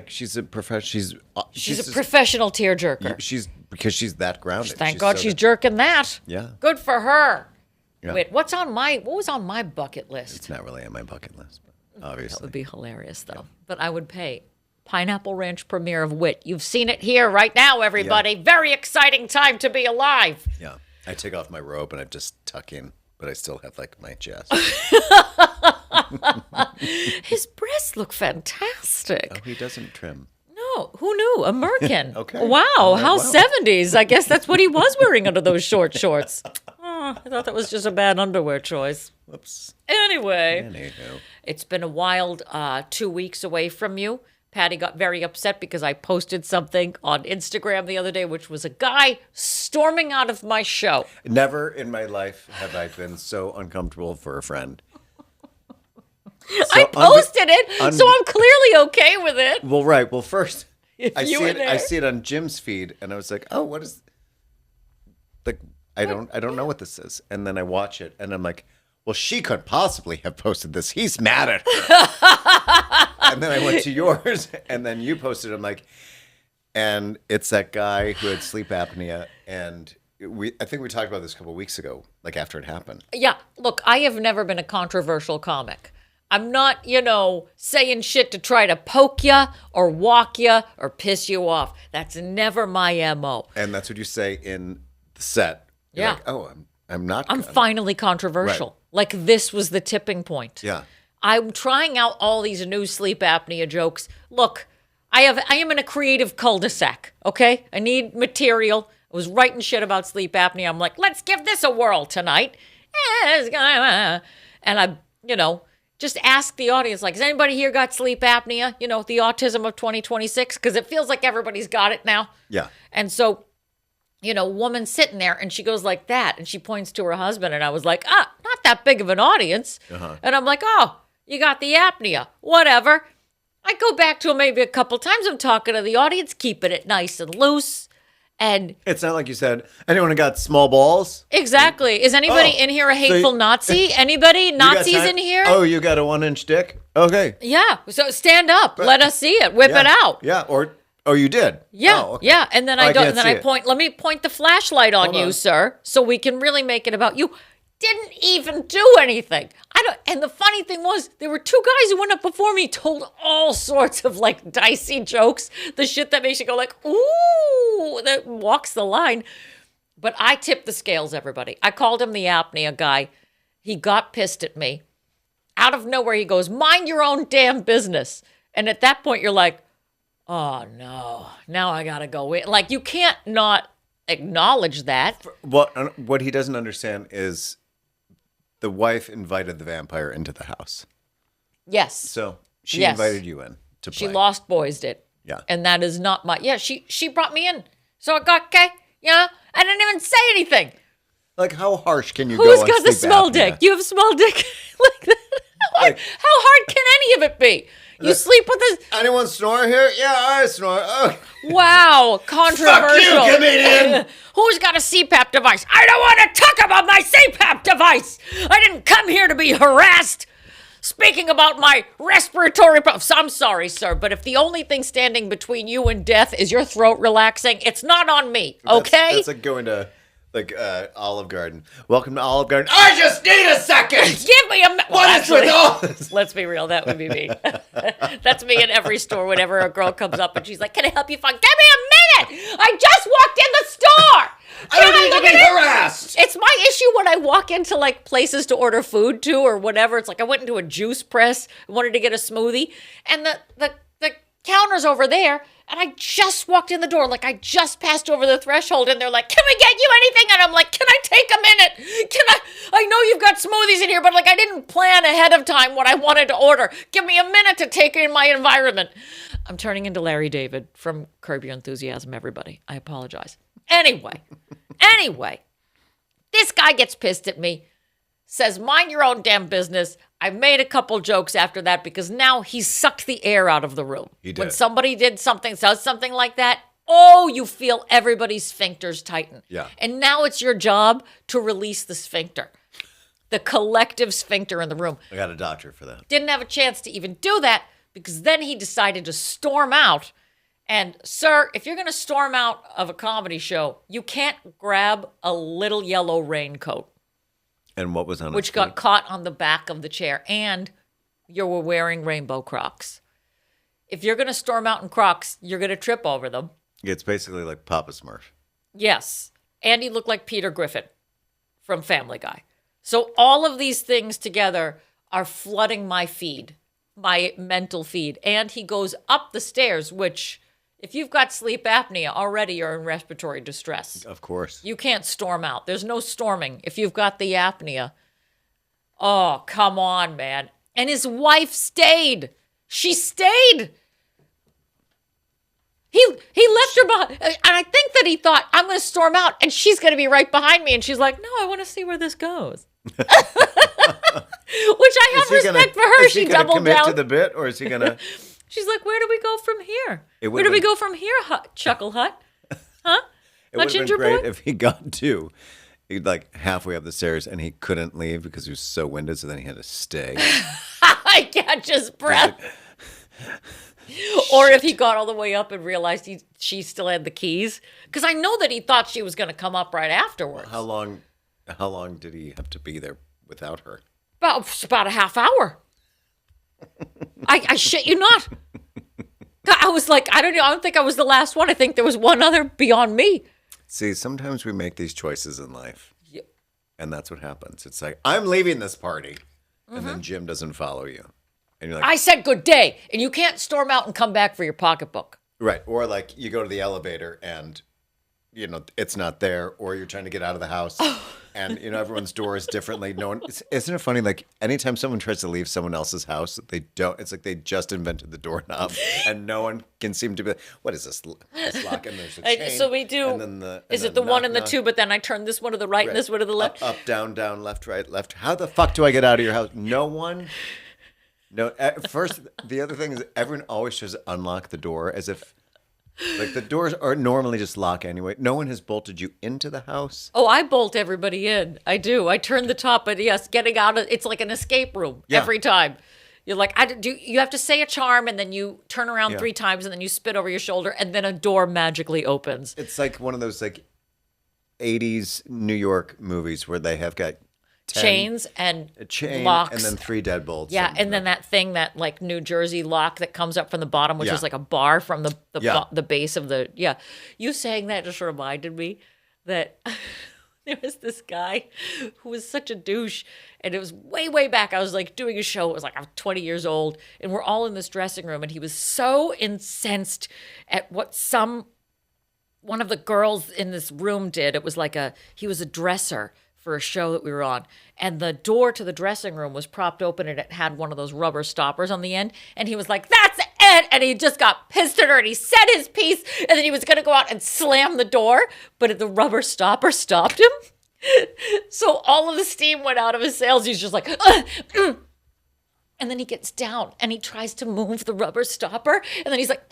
She's a professional. She's a professional tearjerker. Because she's that grounded. Thank God she's jerking that. Yeah. Good for her. Yeah. Wait, what was on my bucket list? It's not really on my bucket list, but obviously. That would be hilarious, though. But I would pay. Pineapple Ranch premiere of Wit. You've seen it here right now, everybody. Very exciting time to be alive. Yeah. I take off my robe and I just tuck in, but I still have like my chest. His breasts look fantastic. Oh, he doesn't trim. No, who knew? A merkin. Okay. Wow, how Wow. 70s. I guess that's what he was wearing under those short shorts. Oh, I thought that was just a bad underwear choice. Whoops. Anyway, Anywho. it's been a wild 2 weeks away from you. Patty got very upset because I posted something on Instagram the other day, which was a guy storming out of my show. Never in my life have I been so uncomfortable for a friend. I posted it, so I'm clearly okay with it. Well, right. Well, first, If I you see were it. I there. see it on Jim's feed, and I was like, "Oh, what is?" Like, I don't know what this is. And then I watch it, and I'm like, "Well, she couldn't possibly have posted this. He's mad at her." And then I went to yours, and then you posted. I'm like, and it's that guy who had sleep apnea, and I think we talked about this a couple of weeks ago, like after it happened. Yeah, look, I have never been a controversial comic. I'm not, saying shit to try to poke ya or walk ya or piss you off. That's never my MO. And that's what you say in the set. You're Yeah. like, oh, I'm not. I'm gonna. finally controversial. Right. Like this was the tipping point. Yeah. I'm trying out all these new sleep apnea jokes. Look, I am in a creative cul-de-sac, okay? I need material. I was writing shit about sleep apnea. I'm like, let's give this a whirl tonight. And I, just ask the audience, like, has anybody here got sleep apnea? The autism of 2026? Because it feels like everybody's got it now. Yeah. And so, woman sitting there and she goes like that and she points to her husband and I was like, not that big of an audience. And I'm like, oh, you got the apnea, whatever. I go back to him maybe a couple times. I'm talking to the audience, keeping it nice and loose. And It's not like you said, anyone who got small balls? exactly. Is anybody Oh, in here a so hateful you- Nazi? Anybody? You got Nazis time- in here? Oh, you got a 1-inch dick? Okay. Yeah. So stand up. Let us see it. Whip Yeah. it out. Yeah. Oh, you did? Yeah, Oh, okay. yeah, and then Oh, I go, can't and then see I it. point. Let me point the flashlight on Hold you, on. sir, so we can really make it about you. Didn't even do anything. I don't. And the funny thing was, there were two guys who went up before me, told all sorts of like dicey jokes, the shit that makes you go like, ooh, that walks the line. But I tipped the scales, everybody. I called him the apnea guy. He got pissed at me. Out of nowhere, he goes, mind your own damn business. And at that point, you're like, oh no, now I gotta go in. Like you can't not acknowledge that. What he doesn't understand is the wife invited the vampire into the house. Yes. So she Yes. invited you in to play. She lost boysed it. Yeah. And that is not my, she brought me in. So I got, okay, I didn't even say anything. Like, how harsh can you Who's go on got the sleep small apnea? dick? You have small dick like that? How hard can any of it be? You sleep with this? Anyone snore here? Yeah, I snore. Oh. Wow, controversial. Fuck you, comedian! Who's got a CPAP device? I don't want to talk about my CPAP device. I didn't come here to be harassed. Speaking about my respiratory problems, I'm sorry, sir, but if the only thing standing between you and death is your throat relaxing, it's not on me, okay? That's like going to Olive Garden. Welcome to Olive Garden. I just need a second. Give me a minute. What is with all this? Let's be real, that would be me. That's me in every store whenever a girl comes up and she's like, can I help you find? Give me a minute. I just walked in the store. I don't need to be harassed. It's my issue when I walk into like places to order food to or whatever. It's like I went into a juice press, wanted to get a smoothie, and the counter's over there, and I just walked in the door, like I just passed over the threshold, and they're like, can we get you anything? And I'm like, can I take a minute? I know you've got smoothies in here, but like I didn't plan ahead of time what I wanted to order. Give me a minute to take in my environment. I'm turning into Larry David from Curb Your Enthusiasm, everybody. I apologize. Anyway, this guy gets pissed at me, says, mind your own damn business. I made a couple jokes after that because now he sucked the air out of the room. He did. When somebody says something like that, you feel everybody's sphincters tighten. Yeah. And now it's your job to release the sphincter, the collective sphincter in the room. I got a doctor for that. Didn't have a chance to even do that because then he decided to storm out. And, sir, if you're going to storm out of a comedy show, you can't grab a little yellow raincoat. And what was on Which got caught on the back of the chair. And you were wearing rainbow Crocs. If you're going to storm out in Crocs, you're going to trip over them. It's basically like Papa Smurf. Yes. And he looked like Peter Griffin from Family Guy. So all of these things together are flooding my feed, my mental feed. And he goes up the stairs, which... if you've got sleep apnea, already you're in respiratory distress. Of course. You can't storm out. There's no storming if you've got the apnea. Oh, come on, man. And his wife stayed. She stayed. He left her behind. And I think that he thought, I'm going to storm out, and she's going to be right behind me. And she's like, no, I want to see where this goes. Which I have respect for her. She doubled down. Is he going to commit to the bit, or is he going to... She's like, where do we go from here? Where do we go from here, Chuckle Hut? Huh? It would have been great if he got to, like, halfway up the stairs and he couldn't leave because he was so winded, so then he had to stay. I catch his breath. Or if he got all the way up and realized she still had the keys. Because I know that he thought she was going to come up right afterwards. How long did he have to be there without her? About a half hour. I shit you not. I was like, I don't think I was the last one. I think there was one other beyond me. See, sometimes we make these choices in life. Yep. And that's what happens. It's like, I'm leaving this party. And then Jim doesn't follow you. And you're like, I said good day. And you can't storm out and come back for your pocketbook. Right. Or like you go to the elevator and, it's not there. Or you're trying to get out of the house. And, everyone's door is differently. Isn't it funny? Like anytime someone tries to leave someone else's house, it's like they just invented the doorknob and no one can seem to be like, what is this lock? And there's a chain. So we do. Is it the one and the two, but then I turn this one to the right and this one to the left? Up, down, down, left, right, left. How the fuck do I get out of your house? No one. No. First, the other thing is everyone always tries to unlock the door as if. Like the doors are normally just locked anyway. No one has bolted you into the house. Oh, I bolt everybody in. I do. I turn the top, but yes, getting out of it's like an escape room every time. You're like, you have to say a charm and then you turn around 3 times and then you spit over your shoulder and then a door magically opens. It's like one of those like 80s New York movies where they have got chains and a chain locks. And then 3 deadbolts. Yeah, and then that thing, that like New Jersey lock that comes up from the bottom, which is like a bar from the base of the, You saying that just reminded me that there was this guy who was such a douche, and it was way, way back. I was like doing a show. It was like I was 20 years old, and we're all in this dressing room, and he was so incensed at what one of the girls in this room did. It was like he was a dresser for a show that we were on, and the door to the dressing room was propped open and it had one of those rubber stoppers on the end, and he was like, that's And he just got pissed at her and he said his piece. And then he was going to go out and slam the door. But the rubber stopper stopped him. So all of the steam went out of his sails. He's just like, and then he gets down and he tries to move the rubber stopper. And then he's like,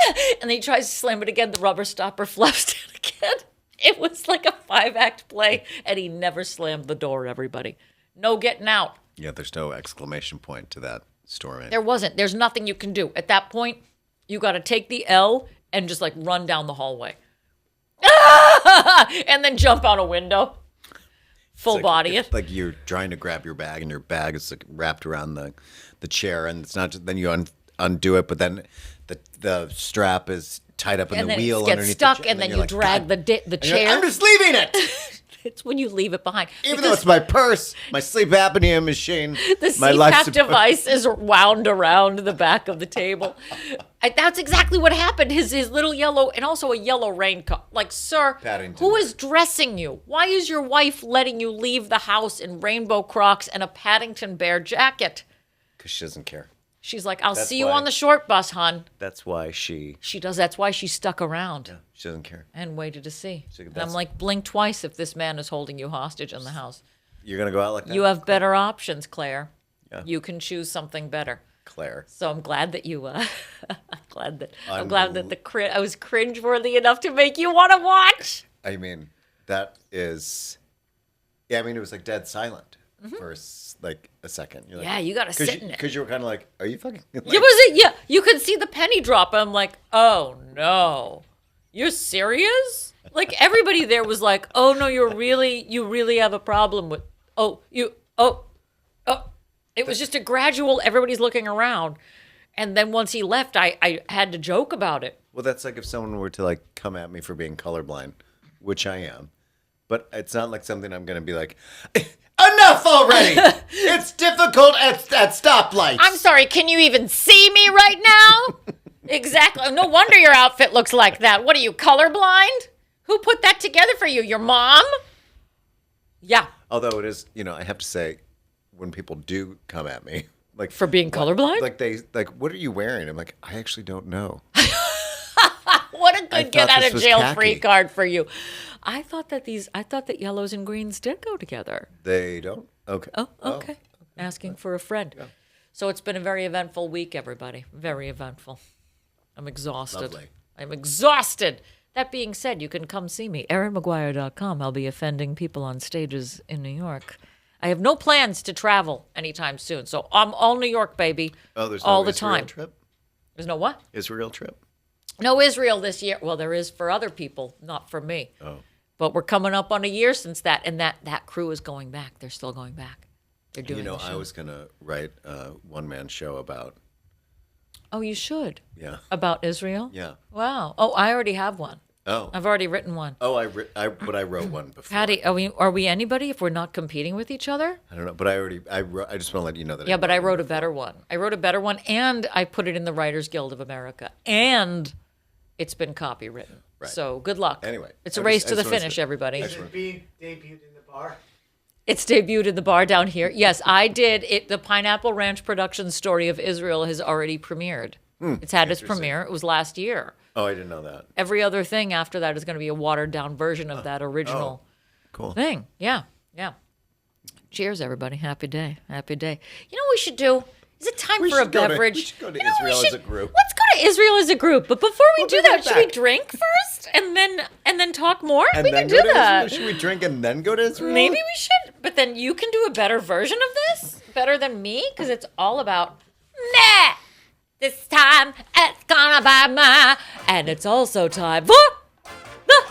and then he tries to slam it again. The rubber stopper flaps down again. It was like a 5-act play. And he never slammed the door, everybody. No getting out. Yeah, there's no exclamation point to that story. There wasn't. There's nothing you can do. At that point, you got to take the L and just like run down the hallway. And then jump out a window. Full body it. Like you're trying to grab your bag and your bag is like wrapped around the chair and it's not just, then you undo it, but then the strap is tied up in the wheel gets underneath stuck the chair, and then you like, drag the and chair. you're like, I'm just leaving it. It's when you leave it behind. Even though it's my purse, my sleep apnea machine, the my life CPAP support. device is wound around the back of the table. That's exactly what happened. His little yellow, and also a yellow raincoat. Like, sir, Paddington. who is dressing you? Why is your wife letting you leave the house in rainbow Crocs and a Paddington Bear jacket? Because she doesn't care. She's like, I'll That's see you why- on the short bus, hon. That's why she She does. That's why she stuck around she doesn't care. and waited to see. And I'm that's- like, blink twice if this man is holding you hostage in the house. You're gonna go out like that? You have better options, Claire. Yeah. You can choose something better. Claire. So I'm glad that you. I'm glad that I was cringeworthy enough to make you want to watch. I mean, that is. Yeah, I mean, it was like dead silent for like a second. You're like, Yeah, you got to sit in it. Because you were kind of like, are you fucking? Like, Yeah, you could see the penny drop. I'm like, oh no, you're serious? Like everybody there was like, oh no, you really have a problem with. Oh. It was just a gradual. Everybody's looking around, and then once he left, I had to joke about it. Well, that's like if someone were to like come at me for being colorblind, which I am, but it's not like something I'm gonna be like, enough already. It's difficult at stoplights. I'm sorry, can you even see me right now? Exactly. No wonder your outfit looks like that. What are you, colorblind? Who put that together for you? Your mom? Yeah. Although it is, I have to say, when people do come at me, like For being colorblind? like what are you wearing? I'm like, I actually don't know. What a I good get thought out this of was jail khaki. free card for you. I thought that yellows and greens did go together. They don't. Okay. Oh, okay. Asking for a friend. Yeah. So it's been a very eventful week, everybody. Very eventful. I'm exhausted. Lovely. I'm exhausted. That being said, you can come see me. ErinMcGuire.com. I'll be offending people on stages in New York. I have no plans to travel anytime soon. So I'm all New York, baby. Oh, there's no all the Israel time. trip? There's no what? Israel trip? No Israel this year. Well, there is for other people, not for me. Oh. But we're coming up on a year since that, and that crew is going back. They're still going back. They're doing the show. I was going to write a one-man show about. Oh, you should. Yeah. About Israel? Yeah. Wow. Oh, I already have one. Oh. I've already written one. Oh, but I wrote one before. Patty, are we anybody if we're not competing with each other? I don't know, but I wrote, I just want to let you know that. Yeah, but I wrote a better one. And I put it in the Writers Guild of America, and it's been copywritten. Right. So good luck. Anyway, it's a race to the finish, everybody. Is it being debuted in the bar? It's debuted in the bar down here. Yes, I did. The Pineapple Ranch production story of Israel has already premiered. It's had its premiere. It was last year. Oh, I didn't know that. Every other thing after that is going to be a watered-down version of that original Cool. thing. Yeah. Cheers, everybody. Happy day. Happy day. You know what we should do? Is it time for a beverage? We should go to You know what we Israel as a should- group. Let's go to Israel as a group. But before we do be that, right should we back. drink first and then talk more? And we then can go do to that. Israel? Should we drink and then go to Israel? Maybe we should. But then you can do a better version of this, better than me, because it's all about nah. This time it's gonna be mine, and it's also time for the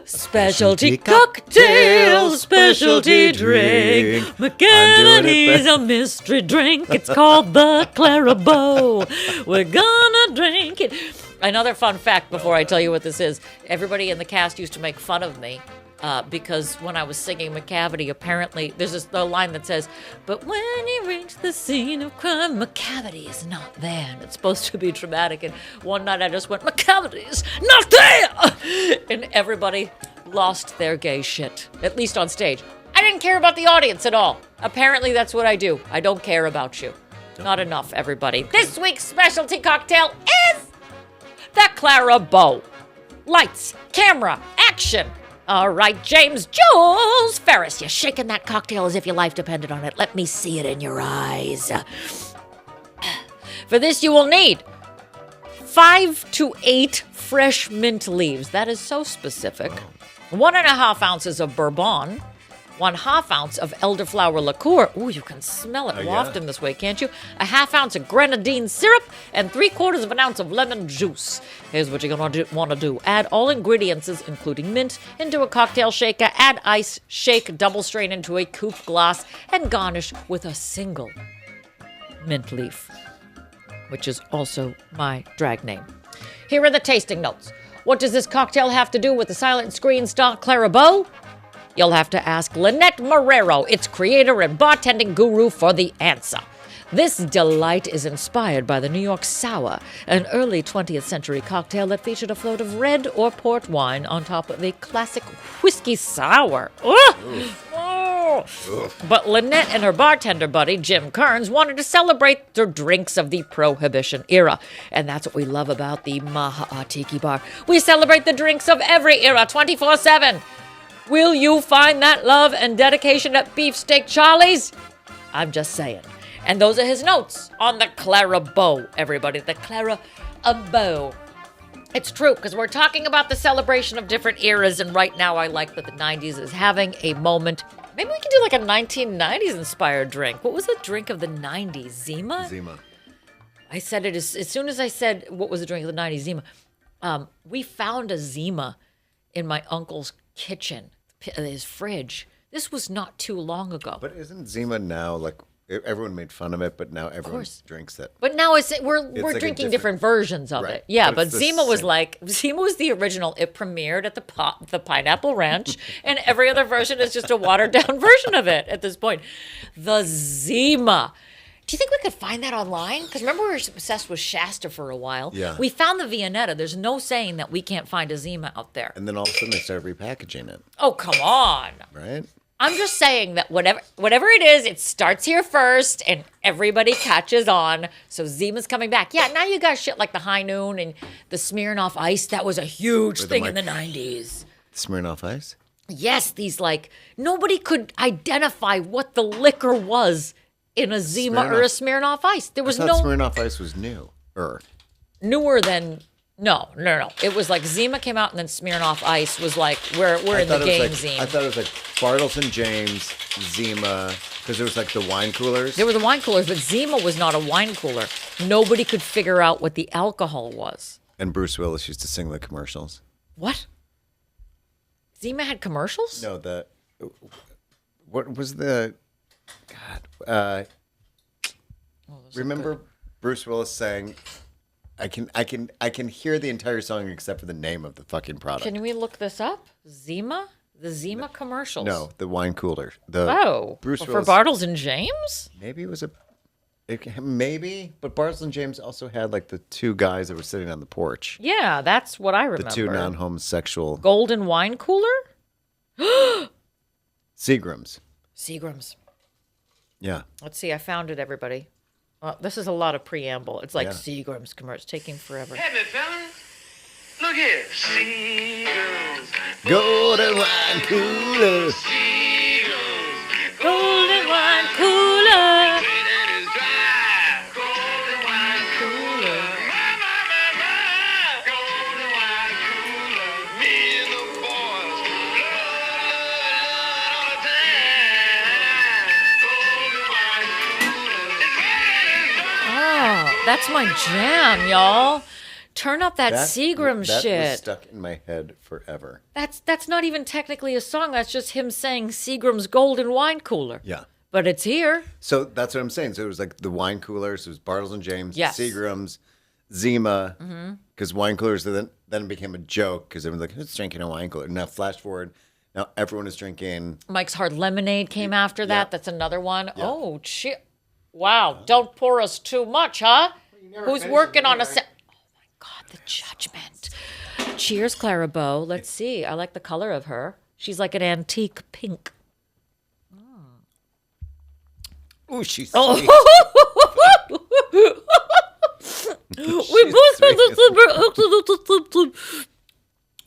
specialty cocktail, specialty drink. McGillity's a mystery drink. It's called the Clarabow. We're gonna drink it. Another fun fact before I tell you what this is. Everybody in the cast used to make fun of me because when I was singing McCavity, apparently there's the line that says, "But when you reach the scene of crime, McCavity is not there." And it's supposed to be dramatic. And one night I just went, "McCavity's not there!" And everybody lost their gay shit, at least on stage. I didn't care about the audience at all. Apparently that's what I do. I don't care about you. Not enough, everybody. This week's specialty cocktail is the Clara Bow. Lights, camera, action. All right, James Jules Ferris, you're shaking that cocktail as if your life depended on it. Let me see it in your eyes. For this, you will need 5 to 8 fresh mint leaves. That is so specific. 1.5 ounces of bourbon. 1/2 ounce of elderflower liqueur. Ooh, you can smell it wafting this way, can't you? 1/2 ounce of grenadine syrup and 3/4 of an ounce of lemon juice. Here's what you're going to want to do. Add all ingredients, including mint, into a cocktail shaker. Add ice, shake, double strain into a coupe glass, and garnish with a single mint leaf, which is also my drag name. Here are the tasting notes. What does this cocktail have to do with the silent screen star Clara Bow? You'll have to ask Lynette Marrero, its creator and bartending guru, for the answer. This delight is inspired by the New York Sour, an early 20th century cocktail that featured a float of red or port wine on top of the classic whiskey sour. Oh. But Lynette and her bartender buddy, Jim Kearns, wanted to celebrate the drinks of the Prohibition era. And that's what we love about the Maha'a Tiki Bar. We celebrate the drinks of every era 24/7. Will you find that love and dedication at Beefsteak Charlie's? I'm just saying. And those are his notes on the Clara Bow, everybody. The Clara Bow. It's true, because we're talking about the celebration of different eras, and right now I like that the 90s is having a moment. Maybe we can do like a 1990s inspired drink. What was the drink of the 90s? Zima? Zima. I said it as soon as I said what was the drink of the 90s, Zima. We found a Zima in my uncle's kitchen, his fridge. This was not too long ago. But isn't Zima now like everyone made fun of it, but now everyone drinks it? But now we're like drinking different versions of right. it. Yeah, But but it's the Zima was same. Zima was the original. It premiered at the Pineapple Ranch, and every other version is just a watered down version of it at this point. The Zima. Do you think we could find that online? Because remember we were obsessed with Shasta for a while. Yeah. We found the Viennetta. There's no saying that we can't find a Zima out there. And then all of a sudden they started repackaging it, Oh, come on. right? I'm just saying that whatever it is, it starts here first and everybody catches on. So Zima's coming back. Yeah, now you got shit like the High Noon and the Smirnoff Ice. That was a huge thing in the 90s. Smirnoff Ice? Yes, these nobody could identify what the liquor was in a Zima or a Smirnoff Ice. There was I no thought Smirnoff Ice was new. newer than no. It was like Zima came out and then Smirnoff Ice was like we're in the game zine. I thought it was like Bartles and James, Zima, because there was like the wine coolers. There were the wine coolers, but Zima was not a wine cooler. Nobody could figure out what the alcohol was. And Bruce Willis used to sing the commercials. What? Zima had commercials? No, what was the God? Remember Bruce Willis saying, I can hear the entire song except for the name of the fucking product. Can we look this up? Zima? The Zima commercials? No, the wine cooler. Bruce Willis. For Bartles and James? Maybe it was maybe, but Bartles and James also had like the two guys that were sitting on the porch. Yeah, that's what I remember. The two non-homosexual. Golden wine cooler? Seagram's. Yeah. Let's see. I found it, everybody. This is a lot of preamble. It's like Yeah. Seagram's commercial. It's taking forever. Hey, me fellas, look here. Seagulls, Golden wine cooler. seagulls, Golden wine cooler. that is dry. Golden wine cooler. My. Golden wine cooler. Me and the boys. Love all the time. Golden wine cooler. It's ready. Oh, that's my jam, y'all. Turn up that Seagram that shit. was stuck in my head forever. That's not even technically a song. That's just him saying Seagram's Golden Wine Cooler. Yeah. But it's here. So that's what I'm saying. So it was like the wine coolers. It was Bartles and James, Yes. Seagram's, Zima, because wine coolers then became a joke because everyone's like, who's drinking a wine cooler? Now flash forward, now everyone is drinking. Mike's Hard Lemonade came after that. Yeah. That's another one. Yeah. Oh, shit. Wow. Don't pour us too much, huh? Who's working on a set? Oh, my God, the judgment. Cheers, Clara Bow. Let's see. I like the color of her. She's like an antique pink. Ooh, she's Oh, sweet. We both had Sweet. the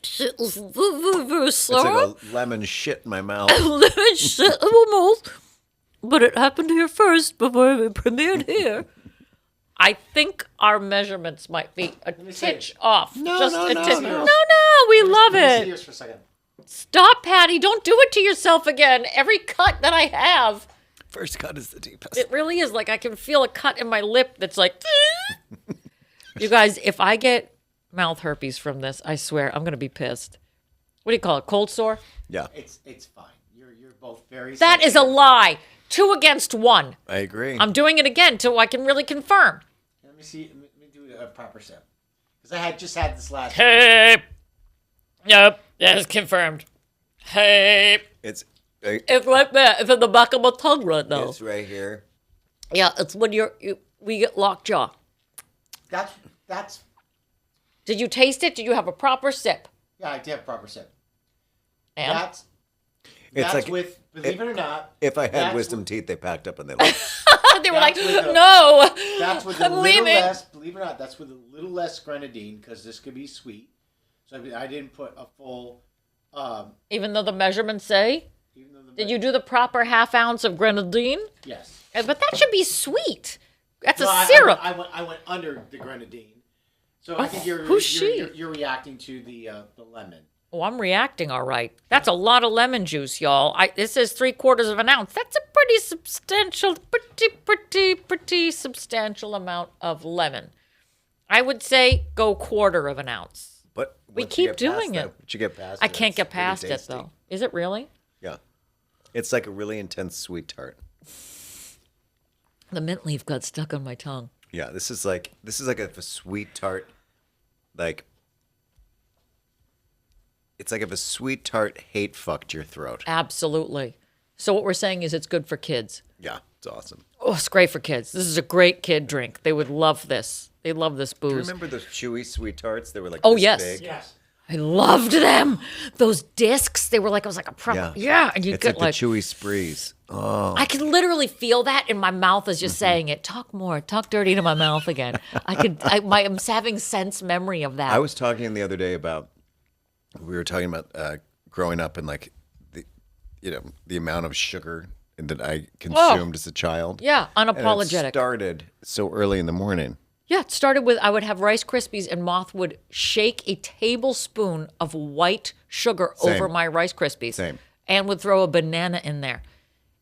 shit was very It's sour. like a lemon shit in my mouth. Lemon shit in my mouth. But it happened here first before it premiered here. I think our measurements might be a titch off. No, Just no, a no, titch. no. No, we love Let me see it. yours for a second. Stop, Patty. Don't do it to yourself again. Every cut that I have, First cut is the deepest. it really is like I can feel a cut in my lip that's like. You guys, if I get mouth herpes from this, I swear I'm going to be pissed. What do you call it? Cold sore? Yeah, It's fine. You're both very. That is a sensitive. lie. 2 against 1. I agree. I'm doing it again till I can really confirm. Let me see. Let me do a proper sip. Because I had just had this last. Hey. Yep, that is confirmed. Hey. It's It's like that. It's in the back of my tongue right now. it's right here. Yeah, it's when we get locked jaw. That's. Did you taste it? Did you have a proper sip? Yeah, I did have a proper sip. And That's like- with, believe it or not. If I had that's wisdom with- teeth, they packed up and they left. they were like, That's with a- no. That's with a I'm little leaving. less. Believe it or not, that's with a little less grenadine because this could be sweet. So I didn't put a full. Even though the measurements say, Even though the did you do the proper half ounce of grenadine? Yes. But that should be sweet. That's No, a syrup. I went under the grenadine. So I think who's she? you're reacting to the lemon. Oh, I'm reacting all right. That's a lot of lemon juice, y'all. This is 3/4 of an ounce. That's a pretty substantial, pretty substantial amount of lemon. I would say go 1/4 of an ounce. But We once you keep get past doing that, it. once you get past I it, can't it's get pretty past it tasty. though. Is it really? Yeah, it's like a really intense sweet tart. The mint leaf got stuck on my tongue. Yeah, this is like if a sweet tart, like it's like if a sweet tart hate fucked your throat. Absolutely. So what we're saying is it's good for kids. Yeah, it's awesome. Oh, it's great for kids. This is a great kid drink. They would love this. They love this Do you booze. remember those chewy sweet tarts? They were like Oh, this yes. big. Yes. I loved them. Those discs, they were like, it was like a proper, yeah. And you It's get like like, the chewy sprees. Oh, I can literally feel that in my mouth as Mm-hmm. just saying it. Talk more, talk dirty to my mouth again. I'm having sense memory of that. I was talking the other day about, we were talking about growing up and like the amount of sugar that I consumed as a child. Yeah, And it unapologetic. started so early in the morning. Yeah, it started with I would have Rice Krispies and Moth would shake a tablespoon of white sugar Same. over my Rice Krispies. Same. And would throw a banana in there.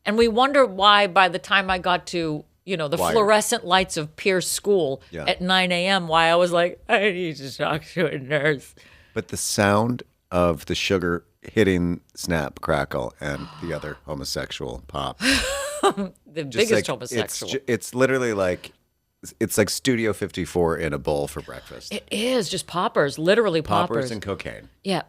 And we wonder why by the time I got to, the Why? fluorescent lights of Pierce School Yeah. at 9 a.m., why I was like, I need to talk to a nurse. But the sound of the sugar hitting Snap, Crackle, and the other homosexual pop. The Just biggest like, homosexual. It's literally like, it's like Studio 54 in a bowl for breakfast. It is just poppers, literally Poppers poppers. and cocaine. Yeah.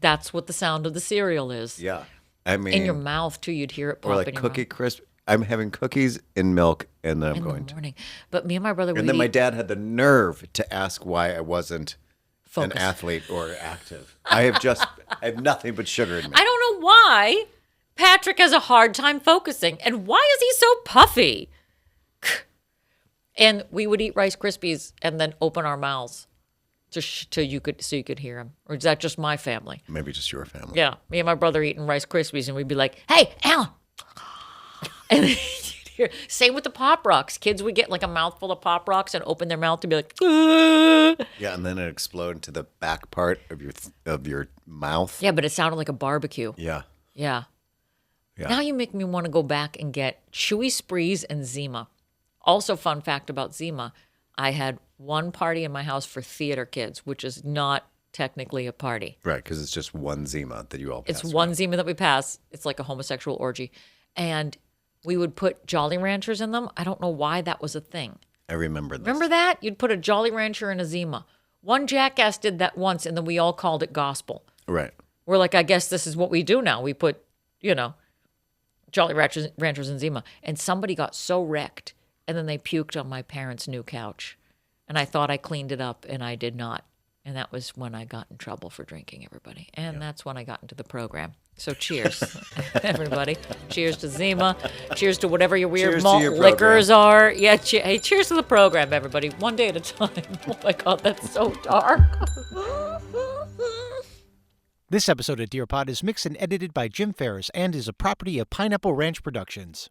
That's what the sound of the cereal is. Yeah. I mean, In your mouth, too, you'd hear it pop or like in your Cookie mouth Crisp. I'm having cookies in milk, and then I'm in going the to. morning. But me and my brother would And then my eat dad had the nerve to ask why I wasn't Focus. an athlete or active. I have nothing but sugar in me. I don't know why Patrick has a hard time focusing. And why is he so puffy? And we would eat Rice Krispies and then open our mouths so you could hear him. Or is that just my family? Maybe just your family. Yeah, me and my brother eating Rice Krispies, and we'd be like, "Hey, Alan!" And then you'd hear, same with the Pop Rocks. Kids would get like a mouthful of Pop Rocks and open their mouth to be like, "Ah." Yeah, and then it exploded into the back part of your mouth. Yeah, but it sounded like a barbecue. Yeah. Yeah. Yeah. Now you make me want to go back and get Chewy Sprees and Zima. Also, fun fact about Zima, I had one party in my house for theater kids, which is not technically a party. Right, because it's just one Zima that you all pass It's one Zima that we pass. It's like a homosexual orgy. And we would put Jolly Ranchers in them. I don't know why that was a thing. I remember this. Remember that? You'd put a Jolly Rancher in a Zima. One jackass did that once, and then we all called it gospel. Right. We're like, I guess this is what we do now. We put, Jolly Ranchers in Zima. And somebody got so wrecked, and then they puked on my parents' new couch. And I thought I cleaned it up, and I did not. And that was when I got in trouble for drinking, everybody. And that's when I got into the program. So cheers, everybody. Cheers to Zima. Cheers to whatever your weird Cheers to malt your liquors are. Yeah, hey, cheers to the program, everybody. One day at a time. Oh my God, that's so dark. This episode of Dear Pod is mixed and edited by Jim Ferris and is a property of Pineapple Ranch Productions.